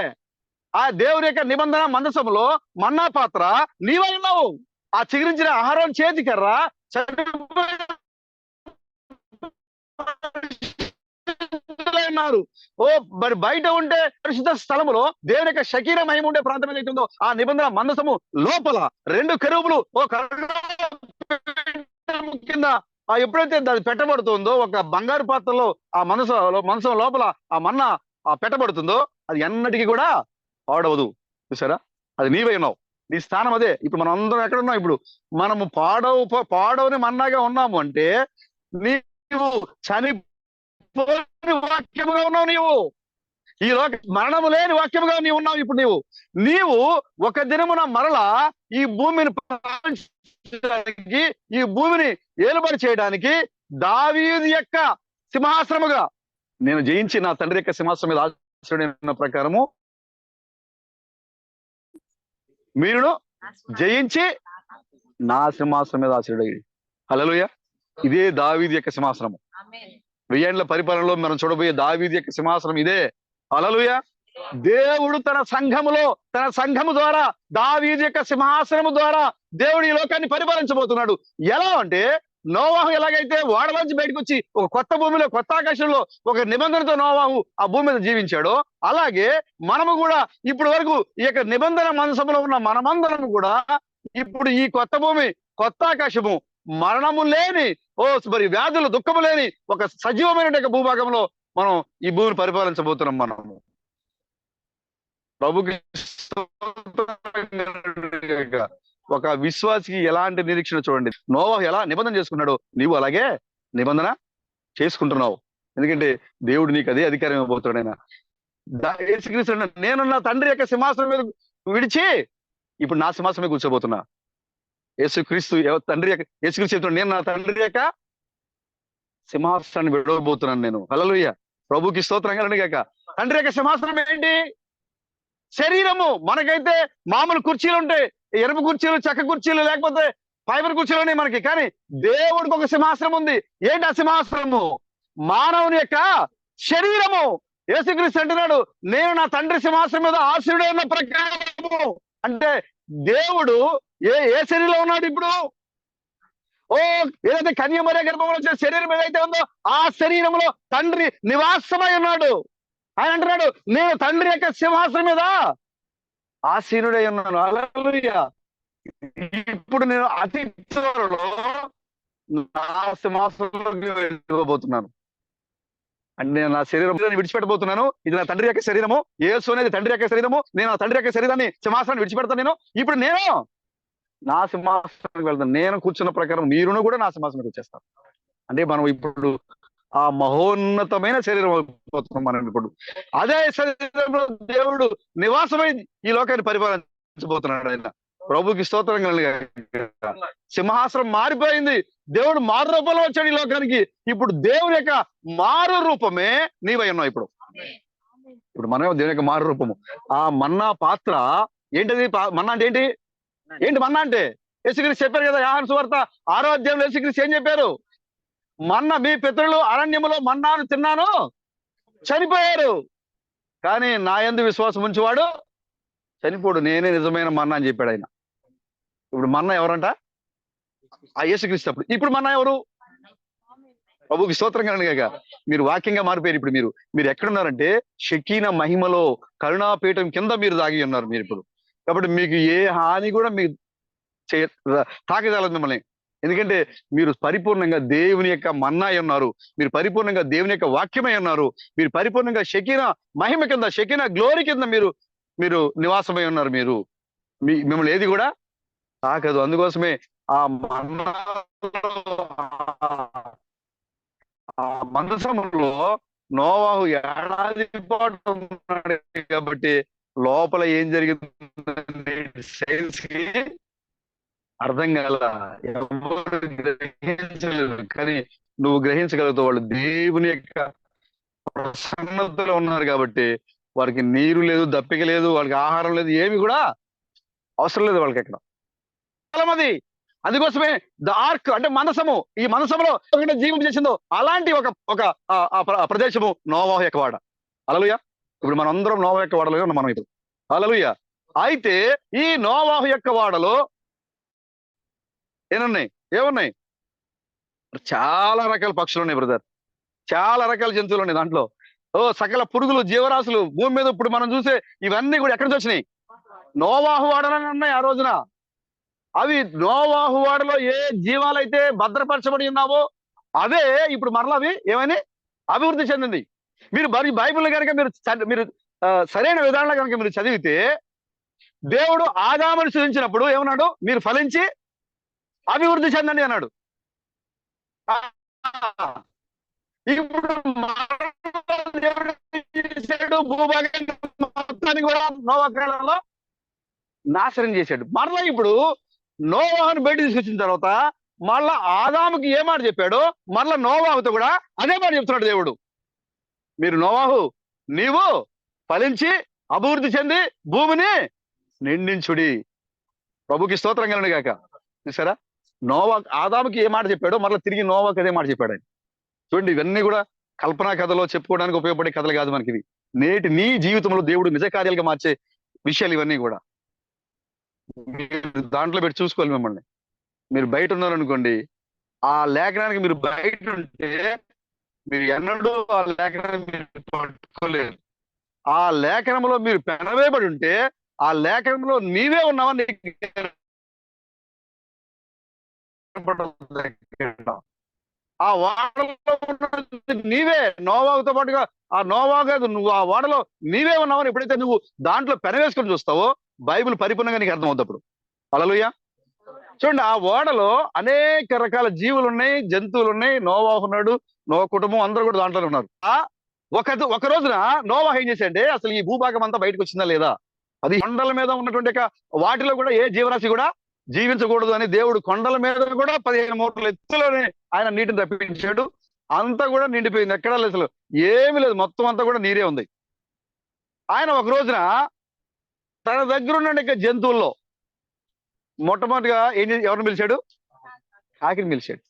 [SPEAKER 1] ఆ దేవుని యొక్క నిబంధన మందసంలో మన్నా పాత్ర నీవై ఉన్నావు. ఆ చిగురించిన ఆహారం చేతికర్రా ఉన్నారు. ఓ మరి బయట ఉంటే పరిశుద్ధ స్థలములో దేవుని యొక్క షకీర మహిమ ఉండే ప్రాంతం ఏదైతే ఉందో ఆ నిబంధన మందసము లోపల 2 కెరూబులు ఓ కింద ఎప్పుడైతే అది పెట్టబడుతుందో ఒక బంగారు పాత్రలో ఆ మనసం లోపల ఆ మన్న పెట్టబడుతుందో అది ఎన్నటికీ కూడా పాడవదు. చూసారా, అది నీవై ఉన్నావు, నీ స్థానం అదే. ఇప్పుడు మనం అందరం ఎక్కడ ఉన్నాం? ఇప్పుడు మనము పాడవని మన్నాగా ఉన్నాము అంటే నీవు చనిపోని వాక్యముగా ఉన్నావు. నీవు ఈ మరణము లేని వాక్యముగా నీవు ఉన్నావు. ఇప్పుడు నీవు ఒక దినమున మరలా ఈ భూమిని ఈ భూమిని ఏలుబడి చేయడానికి దావీదు యొక్క సింహాసనముగా నేను జయించి నా తండ్రి యొక్క సింహాసనం మీద ఆశీర్వదించిన ప్రకారము మీరును జయించి నా సింహాసనం మీద ఆశీర్వడి. హల్లెలూయా. ఇదే దావీదు యొక్క సింహాసనము. 1000 ఏళ్ల పరిపాలనలో మనం చూడబోయే దావీదు యొక్క సింహాసనం ఇదే. హల్లెలూయా. దేవుడు తన సంఘము ద్వారా దావీదు యొక్క సింహాసనము ద్వారా దేవుడు ఈ లోకాన్ని పరిపాలించబోతున్నాడు. ఎలా అంటే నోవాహు ఎలాగైతే ఓడలోంచి బయటకు వచ్చి ఒక కొత్త భూమిలో కొత్త ఆకాశంలో ఒక నిబంధనతో నోవాహు ఆ భూమి మీద జీవించాడో అలాగే మనము కూడా ఇప్పుడు వరకు ఈ యొక్క నిబంధన మనసములో ఉన్న మనమందరం కూడా ఇప్పుడు ఈ కొత్త భూమి కొత్త ఆకాశము మరణము లేని మరి వ్యాధులు దుఃఖము లేని ఒక సజీవమైన భూభాగంలో మనం ఈ భూమిని పరిపాలించబోతున్నాం. మనము ప్రభుకి ఒక విశ్వాసికి ఎలాంటి నిరీక్షణ చూడండి. నోవాహు ఎలా నిబంధన చేసుకున్నాడో నీవు అలాగే నిబంధన చేసుకుంటున్నావు. ఎందుకంటే దేవుడు నీకు అదే అధికారం ఇవ్వబోతున్నాడు. ఆయన యేసుక్రీస్తు నేను నా తండ్రి యొక్క సింహాసనం మీద విడిచి ఇప్పుడు నా సింహాసనం మీద కూర్చోబోతున్నా. యేసుక్రీస్తు చెప్తున్నాడు, నేను నా తండ్రి యొక్క సింహాసనాన్ని విడవబోతున్నాను నేను. హల్లెలూయా. ప్రభుకి స్తోత్రం కలుగుగాక. తండ్రి యొక్క సింహాసనం ఏంటి? శరీరము. మనకైతే మామూలు కుర్చీలు ఉంటాయి, ఎరుపు కుర్చీలు, చెక్క కుర్చీలు, లేకపోతే ఫైబర్ కుర్చీలు ఉన్నాయి మనకి. కానీ దేవుడికి ఒక సింహాసనం ఉంది. ఏంటి ఆ సింహాసనము? మానవుని యొక్క శరీరము. యేసుక్రీస్తు అంటున్నాడు, నేను నా తండ్రి సింహాసనం మీద ఆశీనుడై ఉన్న ప్రకారము. అంటే దేవుడు ఏ శరీరంలో ఉన్నాడు ఇప్పుడు? ఏదైతే కన్యమరియా గర్భంలో వచ్చిన శరీరం ఏదైతే ఉందో ఆ శరీరంలో తండ్రి నివాసమై ఉన్నాడు. ఆయన అంటున్నాడు, నేను తండ్రి యొక్క సింహాసనం మీద ఆసీనుడై ఉన్నాను. హల్లెలూయా. ఇప్పుడు నేను అతి త్వరలో నా సింహాసనంలోకి వెళ్ళిపోతున్నాను. అంటే నేను నా శరీరాన్ని విడిచిపెట్టబోతున్నాను. ఇది నా తండ్రి యొక్క శరీరము. యేసు అనేది తండ్రి యొక్క శరీరము. నేను నా తండ్రి యొక్క శరీరాన్ని సింహాసనాన్ని విడిచిపెడతాను. ఇప్పుడు నేను నా సింహాసనానికి వెళ్తాను. నేను కూర్చున్న ప్రకారం మీరును కూడా నా సింహాసనానికి వచ్చేస్తాను. అంటే మనం ఇప్పుడు ఆ మహోన్నతమైన శరీరం అయిపోతున్నాం మనం ఇప్పుడు. అదే శరీరంలో దేవుడు నివాసమై ఈ లోకాన్ని పరిపాలించబోతున్నాడు. ఆయన ప్రభుకి స్తోత్రం కలుగుగాక. సింహాసనం మారిపోయింది. దేవుడు మారు రూపంలో వచ్చాడు ఈ లోకానికి. ఇప్పుడు దేవుని యొక్క మారు రూపమే నీవై ఉన్నావు. ఇప్పుడు మనమే దేవుని యొక్క మారు రూపము. ఆ మన్నా పాత్ర ఏంటిది? మన్నా అంటే ఏంటి మన్నా అంటే? యేసుక్రీస్తు చెప్పారు కదా, యోహాను సువార్త 6వ అధ్యాయంలో యేసుక్రీస్తు ఏం చెప్పారు? మన్నా మీ పితరులు అరణ్యములో మన్నాను తిన్నాను చనిపోయారు, కానీ నా యందు విశ్వాసం ఉంచేవాడు చనిపోడు, నేనే నిజమైన మన్నా అని చెప్పాడు ఆయన. ఇప్పుడు మన్నా ఎవరంట? ఆ యేసుక్రీస్తు. ఇప్పుడు మన్నా ఎవరు? ప్రభుకి స్తోత్రం కలుగుగాక. మీరు వాక్యంగా మారిపోయారు. ఇప్పుడు మీరు ఎక్కడున్నారంటే షకీనా మహిమలో కరుణాపీఠం కింద మీరు దాగి ఉన్నారు మీరు ఇప్పుడు. కాబట్టి మీకు ఏ హాని కూడా మీకు తాకజాలదు మిమ్మల్ని. ఎందుకంటే మీరు పరిపూర్ణంగా దేవుని యొక్క మన్నాయి ఉన్నారు. మీరు పరిపూర్ణంగా దేవుని యొక్క వాక్యమై ఉన్నారు. మీరు పరిపూర్ణంగా షకీనా మహిమ కింద, షకీనా గ్లోరీ కింద మీరు నివాసమై ఉన్నారు. మిమ్మల్ని ఏది కూడా తాకదు. అందుకోసమే ఆ మందసములో నోవాహు ఏడాది పాటు ఉన్నాడు. కాబట్టి లోపల ఏం జరిగింది సైన్స్ కి అర్థం కాల, ఎవరు గ్రహించలేదు. కానీ నువ్వు గ్రహించగలుగుతావు. వాళ్ళు దేవుని యొక్క ప్రసన్నతలో ఉన్నారు కాబట్టి వారికి నీరు లేదు, దప్పిక లేదు, వాళ్ళకి ఆహారం లేదు, ఏమి కూడా అవసరం లేదు వాళ్ళకి ఎక్కడ. అది అందుకోసమే ద ఆర్క్ అంటే మనసము. ఈ మనసములో జీవం చేసిందో అలాంటి ఒక ప్రదేశము నోవాహు యొక్క వాడ. హల్లెలూయా. ఇప్పుడు మనం అందరం నోవాహు యొక్క వాడలో ఉన్నాం మనం ఇప్పుడు. హల్లెలూయా. అయితే ఈ నోవాహు యొక్క వాడలో ఏమున్నాయి? చాలా రకాల పక్షులు ఉన్నాయి బ్రదర్, చాలా రకాల జంతువులు ఉన్నాయి దాంట్లో. సకల పురుగులు జీవరాశులు భూమి మీద ఇప్పుడు మనం చూసే ఇవన్నీ కూడా ఎక్కడి నుంచి వచ్చినాయి? నోవాహు వాడలోనే ఉన్నాయి ఆ రోజున. అవి నోవాహు వాడలో ఏ జీవాలైతే భద్రపరచబడి ఉన్నావో అవే ఇప్పుడు మరలా అవి ఏమని అభివృద్ధి చెందింది. మీరు బైబిల్ కనుక మీరు సరైన విధానంలో కనుక మీరు చదివితే, దేవుడు ఆదామును సృజించినప్పుడు ఏమన్నాడు? మీరు ఫలించి అభివృద్ధి చెందండి అన్నాడు. ఆ, ఇప్పుడు దేవుడు చేశాడు, భూభాగాన్ని మొత్తాన్ని కూడా నోవా కాలంలో నాశనం చేశాడు. మరలా ఇప్పుడు నోవాహును బయట తీసుకొచ్చిన తర్వాత మళ్ళా ఆదాముకి ఏ మాట చెప్పాడో మరలా నోవాహుతో కూడా అదే మాట చెప్తున్నాడు దేవుడు. మీరు నోవాహు, నీవు ఫలించి అభివృద్ధి చెంది భూమిని నిండించుడి. ప్రభుకి స్తోత్రం కలను గాక. చూసారా, ఆదాముకి ఏ మాట చెప్పాడో మరలా తిరిగి నోవాకు అదే మాట చెప్పాడు ఆయన. చూడండి, ఇవన్నీ కూడా కల్పనా కథలో చెప్పుకోవడానికి ఉపయోగపడే కథలు కాదు మనకి ఇవి. నేటి నీ జీవితంలో దేవుడు నిజ కార్యాలుగా మార్చే విషయాలు ఇవన్నీ కూడా. మీరు దాంట్లో పెట్టి చూసుకోవాలి మిమ్మల్ని. మీరు బయట ఉన్నారనుకోండి, ఆ లేఖనానికి మీరు బయట ఉంటే మీరు ఎన్నడూ ఆ లేఖనాన్ని మీరు పట్టుకోలేరు. ఆ లేఖనంలో మీరు పెనవేయబడి ఉంటే ఆ లేఖనంలో నీవే ఉన్నావని ఆ వాడలో నీవే నోవాహుతో పాటుగా ఆ నోవాహు నువ్వు ఆ వాడలో నీవే ఉన్నావని ఎప్పుడైతే నువ్వు దాంట్లో పెనవేసుకొని చూస్తావో బైబిల్ పరిపూర్ణంగా నీకు అర్థమవుతుంది అప్పుడు. హల్లెలూయా. చూడండి, ఆ ఓడలో అనేక రకాల జీవులు ఉన్నాయి, జంతువులు ఉన్నాయి. నోవాహు ఉన్నాడు, నోవా కుటుంబం అందరూ కూడా దాంట్లోనే ఉన్నారు. ఒక రోజున నోవాహు ఏం చేశాడంటే, అసలు ఈ భూభాగం అంతా బయటకు వచ్చిందా లేదా, అది కొండల మీద ఉన్నటువంటి వాటిలో కూడా ఏ జీవరాశి కూడా జీవించకూడదు అని దేవుడు కొండల మీద కూడా 15 మూటల ఎత్తులోనే ఆయన నీటిని రప్పించాడు. అంతా కూడా నిండిపోయింది, ఎక్కడా లేదు, అసలు ఏమీ లేదు, మొత్తం అంతా కూడా నీరే ఉంది. ఆయన ఒక రోజున తన దగ్గర ఉన్న జంతువుల్లో మొట్టమొదటిగా ఎవరిని పిలిచాడు? కాకిని పిలిచాడు.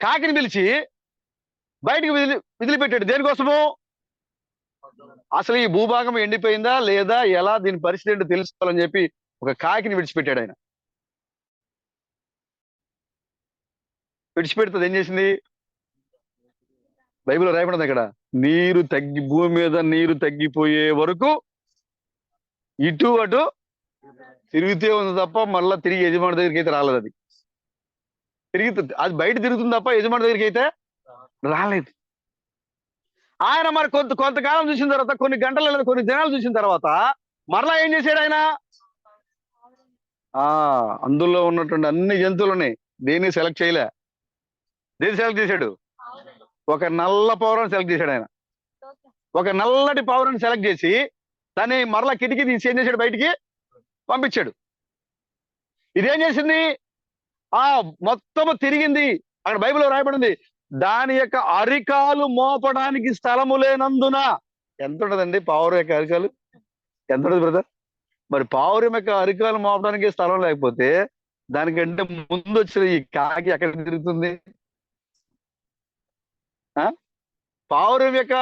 [SPEAKER 1] కాకిని పిలిచి బయటికి విదిలిపెట్టాడు. దేనికోసము? అసలు ఈ భూభాగం ఎండిపోయిందా లేదా, ఎలా దీని పరిస్థితి ఏంటో తెలుసుకోవాలని చెప్పి ఒక కాకిని విడిచిపెట్టాడు ఆయన. విడిచిపెడితే ఏం చేసింది? బైబిల్లో రాయబడింది అక్కడ, భూమి మీద నీరు తగ్గిపోయే వరకు ఇటు అటు తిరుగుతూ ఉంది తప్ప మళ్ళా తిరిగి యజమాని దగ్గరికి అయితే రాలేదు. అది బయట తిరుగుతుంది తప్ప యజమాని దగ్గరికి అయితే రాలేదు. ఆయన మరి కొంతకాలం చూసిన తర్వాత, కొన్ని గంటలు లేదా కొన్ని దినాలు చూసిన తర్వాత మరలా ఏం చేశాడు ఆయన? అందులో ఉన్నటువంటి అన్ని జంతువులు ఉన్నాయి, దేన్ని సెలెక్ట్ చేయలే. దేన్ని సెలెక్ట్ చేశాడు? ఒక నల్ల పౌరాన్ని సెలెక్ట్ చేశాడు ఆయన. ఒక నల్లటి పౌరాన్ని సెలెక్ట్ చేసి దాన్ని మరలా కిటికీ తీసి ఏం చేశాడు? బయటికి పంపించాడు. ఇదేం చేసింది? మొత్తము తిరిగింది. అక్కడ బైబిల్లో రాయబడింది, దాని యొక్క అరికాలు మోపడానికి స్థలము లేనందున. ఎంత ఉంటదండి పావురం యొక్క అరికాలు? ఎంత ఉంటుంది బ్రదర్? మరి పావురం యొక్క అరికాలు మోపడానికి స్థలం లేకపోతే దానికంటే ముందు వచ్చిన ఈ కాకి ఎక్కడ తిరుగుతుంది? పావురం యొక్క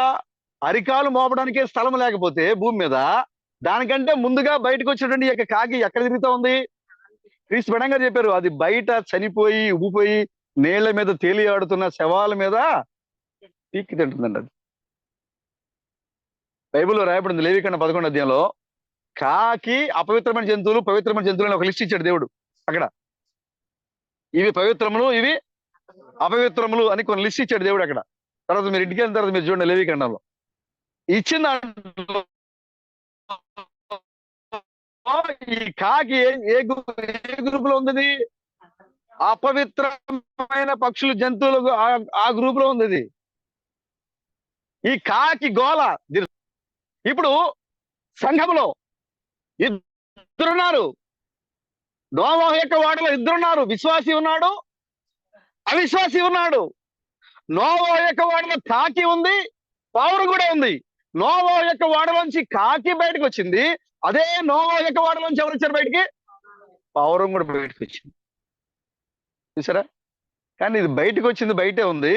[SPEAKER 1] అరికాలు మోపడానికే స్థలం లేకపోతే భూమి మీద, దానికంటే ముందుగా బయటకు వచ్చినటువంటి ఈ యొక్క కాకి ఎక్కడ తిరుగుతా ఉంది? క్రీస్తు బడంగా చెప్పారు, అది బయట చనిపోయి ఉబ్బిపోయి నీళ్ల మీద తేలియాడుతున్న శవాల మీద పీక్కి తింటుందండి. అది బైబిల్లో రాయబడింది, లేవికాండం 11వ అధ్యాయంలో కాకి అపవిత్రమైన జంతువులు, పవిత్రమైన జంతువులు ఒక లిస్ట్ ఇచ్చాడు దేవుడు. అక్కడ ఇవి పవిత్రములు, ఇవి అపవిత్రములు అని కొన్ని లిస్ట్ ఇచ్చాడు దేవుడు అక్కడ. తర్వాత మీరు ఇంటికి వెళ్ళిన తర్వాత మీరు చూడండి, లేవికాండంలో ఇచ్చిన ఈ కాకి ఏ గ్రూప్ లో ఉంది? అపవిత్రమైన పక్షులు, జంతువులు ఆ గ్రూప్ లో ఉంది. ఈ కాకి గోల. ఇప్పుడు సంఘములో ఇద్దరున్నారు, నోవాహు యొక్క వాడలో ఇద్దరున్నారు, విశ్వాసి ఉన్నాడు, అవిశ్వాసి ఉన్నాడు. నోవాహు యొక్క వాడలో కాకి ఉంది, పావురం కూడా ఉంది. నోవాహు యొక్క వాడలోంచి కాకి బయటకు వచ్చింది, అదే నోవాహు యొక్క వాడలోంచి ఎవరు వచ్చారు బయటికి? పావురం కూడా బయటకు వచ్చింది. చూసారా? కానీ ఇది బయటకు వచ్చింది బయటే ఉంది,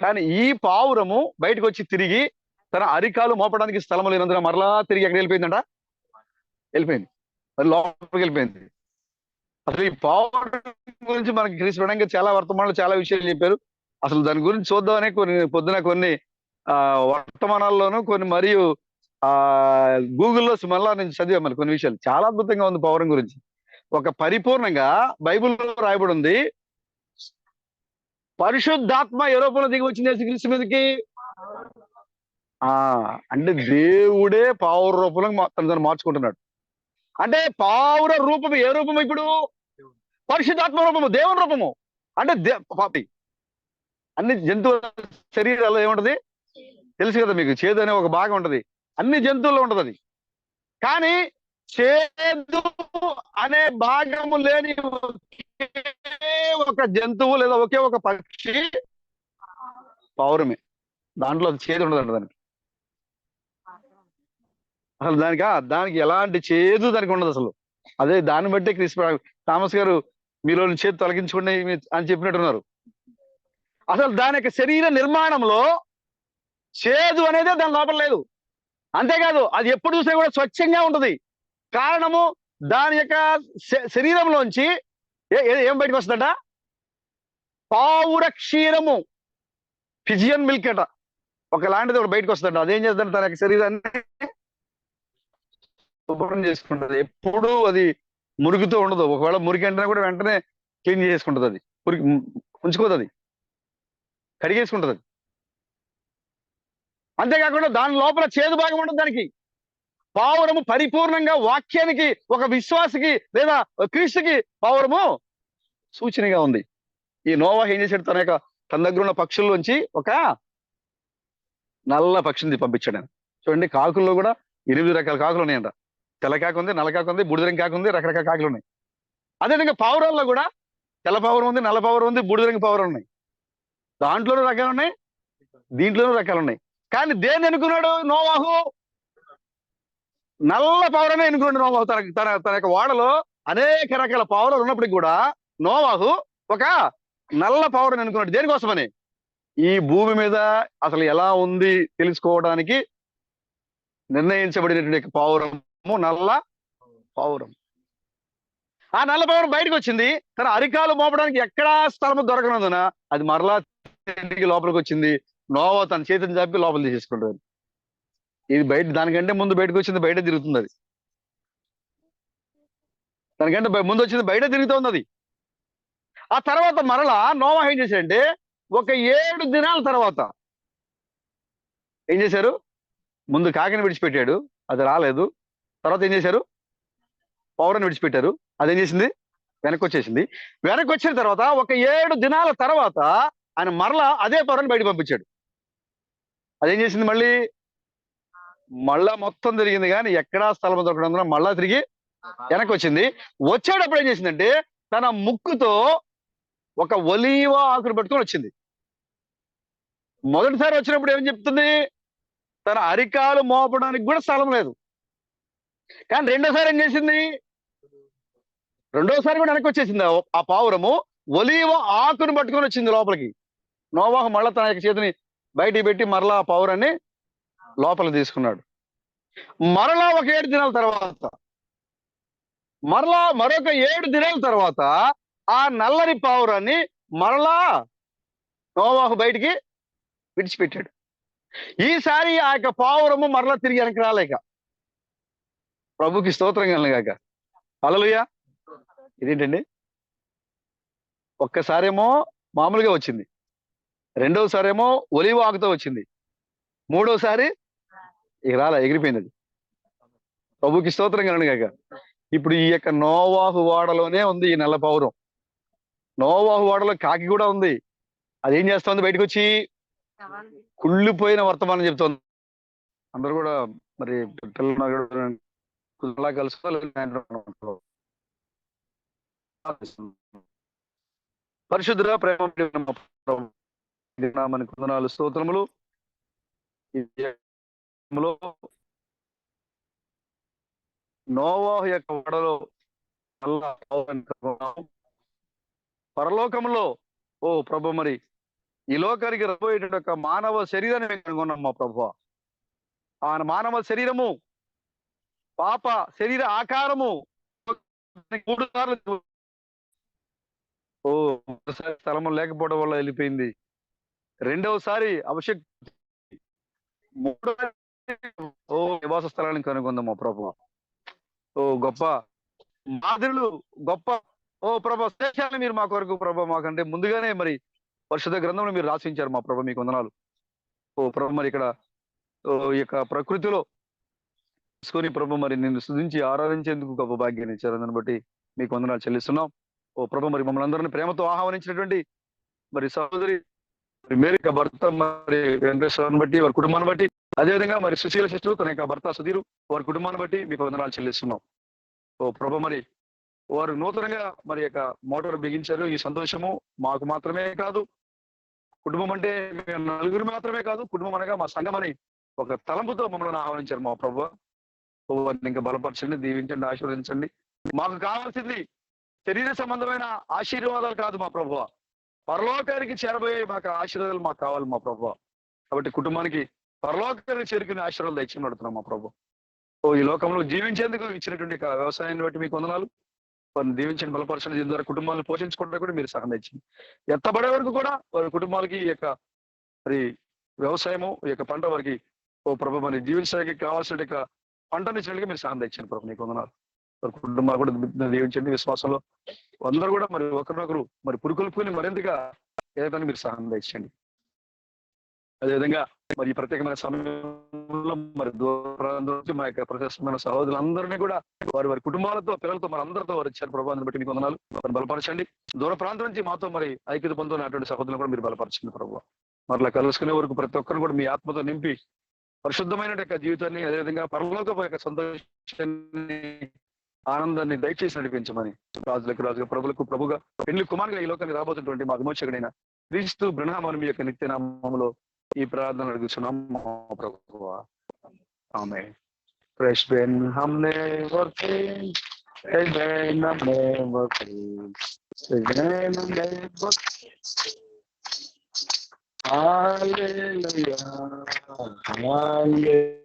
[SPEAKER 1] కానీ ఈ పావురము బయటకు వచ్చి తిరిగి తన అరికాలు మోపడానికి స్థలం లేనందున మరలా తిరిగి ఎక్కడ వెళ్ళిపోయిందంట? వెళ్ళిపోయింది, మరి లోపలికి వెళ్ళిపోయింది. అసలు ఈ పావురం గురించి మనకి క్రీస్తు చాలా వర్తమానాలు చాలా విషయాలు చెప్పారు. అసలు దాని గురించి చూద్దామని పొద్దున కొన్ని వర్తమానాల్లోనూ కొన్ని మరియు ఆ గూగుల్లో మళ్ళా నేను చదివా మరి కొన్ని విషయాలు చాలా అద్భుతంగా ఉంది పౌరం గురించి. ఒక పరిపూర్ణంగా బైబిల్లో రాయబడి ఉంది, పరిశుద్ధాత్మ ఏ రూపంలో దిగి వచ్చింది యేసుక్రీస్తు మీదకి. ఆ అంటే దేవుడే పావుర రూపంలో తను మార్చుకుంటున్నాడు. అంటే పావుర రూపము ఏ రూపము ఇప్పుడు? పరిశుద్ధాత్మ రూపము, దేవుని రూపము. అంటే పాపి అన్ని జంతువుల శరీరాల్లో ఏముంటది తెలుసు కదా మీకు, చేదు అనే ఒక భాగం ఉంటది, అన్ని జంతువుల్లో ఉంటది అది. కానీ చేదు అనే భాగము లేని ఒకే ఒక జంతువు లేదా ఒకే ఒక పక్షి పౌరమే. దాంట్లో అది చేదు ఉండదంట దానికి. అసలు దానికి ఎలాంటి చేదు దానికి ఉండదు అసలు. అదే దాన్ని బట్టి థామస్ గారు మీలో చేదు తొలగించుకోండి అని చెప్పినట్టున్నారు. అసలు దాని యొక్క శరీర నిర్మాణంలో చేదు అనేది దాని లోపల లేదు. అంతేకాదు అది ఎప్పుడు చూసినా కూడా స్వచ్ఛంగా ఉంటది. కారణము దాని యొక్క శరీరంలోంచి ఏం బయటకు వస్తుందట? పావుర క్షీరము, ఫిజియన్ మిల్క్ అట, ఒకలాంటిది ఒకటి బయటకు వస్తుందట. అదేం చేస్తుందంటే తన యొక్క శరీరాన్ని శుభ్రం చేసుకుంటది. ఎప్పుడు అది మురుగుతో ఉండదు. ఒకవేళ మురికి అంటేనే కూడా వెంటనే క్లీన్ చేసుకుంటది. అది ఉంచుకోదు, అది కడిగేసుకుంటది. అంతేకాకుండా దాని లోపల చేదు భాగం ఉండదు దానికి. పావురము పరిపూర్ణంగా వాక్యానికి, ఒక విశ్వాసికి లేదా క్రీస్తుకి పావురము సూచనగా ఉంది. ఈ నోవాహు ఏం చేశాడు? తన దగ్గర ఉన్న పక్షుల్లోంచి ఒక నల్ల పక్షిని పంపించాడు. చూడండి, కాకుల్లో కూడా 8 రకాల కాకులు ఉన్నాయంట. తెల్ల కాకు ఉంది, నల్ల కాకు ఉంది, బూడిద రంగు కాకు ఉంది, రకరకాల కాకులు ఉన్నాయి. అదేవిధంగా పావురాల్లో కూడా తెల్ల పావురం ఉంది, నల్ల పావురం ఉంది, బూడిద రంగు పావురం ఉన్నాయి. దాంట్లోనూ రకాలు ఉన్నాయి, దీంట్లోనూ రకాలు ఉన్నాయి. కానీ దేన్ని ఎన్నుకున్నాడు నోవాహు? నల్ల పావురమే ఎన్నుకున్నాడు నోవాహు. తన యొక్క ఓడలో అనేక రకాల పావురాలు ఉన్నప్పటికీ కూడా నోవాహు ఒక నల్ల పావురం ఎన్నుకున్నాడు. దేనికోసమని? ఈ భూమి మీద అసలు ఎలా ఉంది తెలుసుకోవడానికి నిర్ణయించబడినటువంటి పావురము నల్ల పావురం. ఆ నల్ల పావురం బయటకు వచ్చింది. తన అరికాలు మోపడానికి ఎక్కడా స్థలము దొరకనందున అది మరలా ఇంటికి లోపలికి వచ్చింది. నోవా తన చేతిని చంపి లోపల తీసేసుకుంటుంది. ఇది బయట, దానికంటే ముందు బయటకు వచ్చింది బయట తిరుగుతుంది. అది దానికంటే ముందు వచ్చింది బయట తిరుగుతుంది అది. ఆ తర్వాత మరలా నోవా ఏం చేశాడంటే, ఒక 7 దినాల తర్వాత ఏం చేశారు? ముందు కాకిని విడిచిపెట్టాడు, అది రాలేదు. తర్వాత ఏం చేశారు? పౌరాన్ని విడిచిపెట్టారు, అదేం చేసింది? వెనక్కి వచ్చేసింది. వెనక్కి వచ్చిన తర్వాత ఒక 7 దినాల తర్వాత ఆయన మరలా అదే పౌరాన్ని బయట పంపించాడు. అదేం చేసింది? మళ్ళా మొత్తం తిరిగింది, కానీ ఎక్కడా స్థలం దొరకడం మళ్ళా తిరిగి వెనక్కి వచ్చింది. వచ్చేటప్పుడు ఏం చేసిందంటే, తన ముక్కుతో ఒక ఒలీవ ఆకును పట్టుకొని వచ్చింది. మొదటిసారి వచ్చినప్పుడు ఏం చెప్తుంది? తన అరికాలు మోపడానికి కూడా స్థలం లేదు. కానీ రెండోసారి ఏం చేసింది? రెండోసారి కూడా వెనక్కి వచ్చేసింది. ఆ పావురము ఒలీవ ఆకును పట్టుకొని వచ్చింది లోపలికి. నోవాహు మళ్ళా తన యొక్క చేతిని బయటికి పెట్టి మరలా ఆ పావురాన్ని లోపల తీసుకున్నాడు. మరలా ఒక 7 దినాల తర్వాత, మరలా మరొక 7 దినాల తర్వాత ఆ నల్లని పావురాన్ని మరలా నోవాహు బయటికి విడిచిపెట్టాడు. ఈసారి ఆ యొక్క పావురము మరలా తిరిగి వెనక్కి రాలేక, ప్రభుకి స్తోత్రం కలగాక. హల్లెలూయా. ఇదేంటండి, ఒక్కసారేమో మామూలుగా వచ్చింది, రెండోసారేమో ఒలీవ ఆకుతో వచ్చింది, మూడోసారి ఇక రాలే, ఎగిరిపోయింది. అది ప్రభుకి స్తోత్రం కలగాక. ఇప్పుడు ఈ యొక్క నోవాహు ఓడలోనే ఉంది ఈ నల్ల పావురం. నోవాహు ఓడలో కాకి కూడా ఉంది. అదేం చేస్తోంది? బయటకు వచ్చి కుళ్ళిపోయిన వర్తమానం చెప్తోంది. అందరూ కూడా మరి పిల్లలు కలుసుకోవాలి. పరిశుద్ధుల ప్రేమ మనకు వందనాలు, స్తోత్రములు. నోవాహు యొక్క ఓడలో పరలోకంలో ఓ ప్రభు, మరి ఈ లోకానికి రాబోయేట ఒక మానవ శరీరాన్ని మేము కనుగొన్నాం మా ప్రభు. ఆ మానవ శరీరము పాప శరీర ఆకారము 3 సార్లు స్థలము లేకపోవడం వల్ల వెళ్ళిపోయింది. రెండవసారి అభిషేక్ మూడవసారి ఓ నివాస స్థలాన్ని కనుగొందాం మా ప్రభు. ఓ గొప్ప మాదిరులు, గొప్ప ఓ ప్రభు శేషాన్ని మీరు మా కొరకు ప్రభు మాకంటే ముందుగానే మరి పరిశుద్ధ గ్రంథంలో మీరు రాసించారు మా ప్రభు, మీకు వందనాలు. ఓ ప్రభు మరి ఇక్కడ ఈ యొక్క ప్రకృతిలో తీసుకొని ప్రభు మరి నిన్ను స్తుతించి ఆరాధించేందుకు గొప్ప భాగ్యాన్ని ఇచ్చారు. దాన్ని బట్టి మీకు వందనాలు చెల్లిస్తున్నాం. ఓ ప్రభు మరి మమ్మల్ని అందరినీ ప్రేమతో ఆహ్వానించినటువంటి మరి సహోదరి మేరిక భర్త మరి వెంకటేశ్వరాన్ని బట్టి, వారి కుటుంబాన్ని బట్టి, అదేవిధంగా మరి సుశీల శిష్యులు తన యొక్క భర్త సుధీరు వారి కుటుంబాన్ని బట్టి మీకు వందనాలు చెల్లిస్తున్నాం. ఓ ప్రభు మరి వారు నూతనంగా మరి యొక్క మోటార్ బిగించారు. ఈ సంతోషము మాకు మాత్రమే కాదు, కుటుంబం అంటే మేము నలుగురు మాత్రమే కాదు, కుటుంబం అనగా మా సంఘం అని ఒక తలంపుతో మమ్మల్ని ఆహ్వానించారు మా ప్రభు. వారిని ఇంకా బలపరచండి, దీవించండి, ఆశీర్వదించండి. మాకు కావాల్సింది శరీర సంబంధమైన ఆశీర్వాదాలు కాదు మా ప్రభు, పరలోకానికి చేరబోయే మాకు ఆశీర్వాదాలు మాకు కావాలి మా ప్రభు. కాబట్టి కుటుంబానికి పరలోకానికి చేరుకునే ఆశీర్వాదాలు దయచేసి నడుతున్నాం మా ప్రభు. ఓ ఈ లోకంలో జీవించేందుకు ఇచ్చినటువంటి వ్యవసాయాన్ని బట్టి మీకు వందనాలు. వారిని దీవించండి, బలపరచండి. దీని ద్వారా కుటుంబాలను పోషించుకుంటే కూడా మీరు సహాయం ఇచ్చింది. ఎత్తబడే వరకు కూడా వారి కుటుంబాలకి ఈ యొక్క మరి వ్యవసాయము, ఈ యొక్క పంట వారికి ఓ ప్రభు మరి జీవించడానికి కావాల్సిన యొక్క పంటను ఇచ్చినట్టుగా మీరు సహాయం ఇచ్చింది ప్రభు, మీకు వందనాలు. వారి కుటుంబాలు కూడా దీవించండి. విశ్వాసంలో అందరూ కూడా మరి ఒకరినొకరు మరి పురుకొల్పుని మరింతగా ఏదైనా మీరు సహాయం ఇచ్చండి. అదేవిధంగా మరి ఈ ప్రత్యేకమైన సమయంలో మరి దూరం నుంచి మా యొక్క ప్రశస్తమైన సహోదరులందరినీ కూడా వారి కుటుంబాలతో, పిల్లలతో మరి అందరితో వారు ఇచ్చారు ప్రభావాన్ని బట్టి మీకు వందనాలు. వారిని బలపరచండి. దూర ప్రాంతం నుంచి మాతో మరి ఐక్యత పొందుతున్నటువంటి సహోదరులను కూడా మీరు బలపరచండి ప్రభావ. మరలా కలుసుకునే వరకు ప్రతి ఒక్కరిని కూడా మీ ఆత్మతో నింపి పరిశుద్ధమైన యొక్క జీవితాన్ని, అదేవిధంగా పరలోకపు యొక్క సంతోషాన్ని, ఆనందాన్ని దయచేసి నడిపించమని రాజులకు రాజుగా, ప్రభులకు ప్రభుగా, పెళ్లి కుమారుగా ఈ లోకానికి రాబోతున్నటువంటి మా విమోచకుడైన క్రీస్తు బ్రహ్మని మీ యొక్క నిత్య నామములో ఈ ప్రార్థన అడుగుతున్నాం మా ప్రభువా. ఆమేన్. Fresh when हमने working, when हमने working, when हमने working. Hallelujah, hallelujah.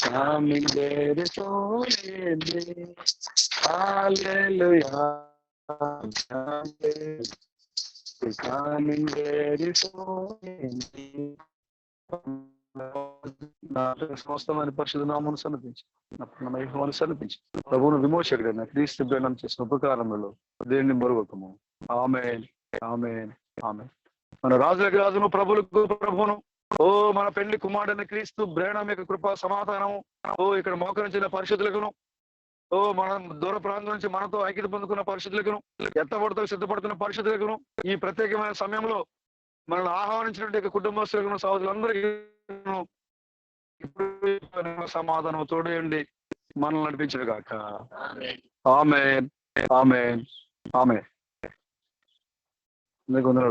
[SPEAKER 1] Coming very soon, hallelujah. Coming very soon. సమస్తమైన పరిశుద్ధ నామమును సన్నతించి మహిమను సన్నతించి ప్రభువును విమోచకుడైన క్రీస్తు బ్రహ్మం చేసిన ఉపకారములలో దేన్ని మరువకము. ఆమేన్, ఆమేన్, ఆమేన్. మన రాజులకు రాజును, ప్రభులకు ప్రభువును, ఓ మన పెళ్లి కుమారుడైన క్రీస్తు బ్రహ్మం యొక్క కృప సమాధానము, ఓ ఇక్కడ మోకరించిన పరిశుద్ధులకును, ఓ మన దూర ప్రాంతం నుంచి మనతో ఐక్యత పొందుకున్న పరిశుద్ధులకును, ఎత్తబడుతూ సిద్ధపడుతున్న పరిశుద్ధులకును, ఈ ప్రత్యేకమైన సమయంలో మనల్ని ఆహ్వానించినటువంటి కుటుంబస్తులకు, సహోదరులందరికీ సమాధానం తోడేయండి, మనల్ని నడిపించడు గాక. ఆమేన్, ఆమేన్, ఆమేన్.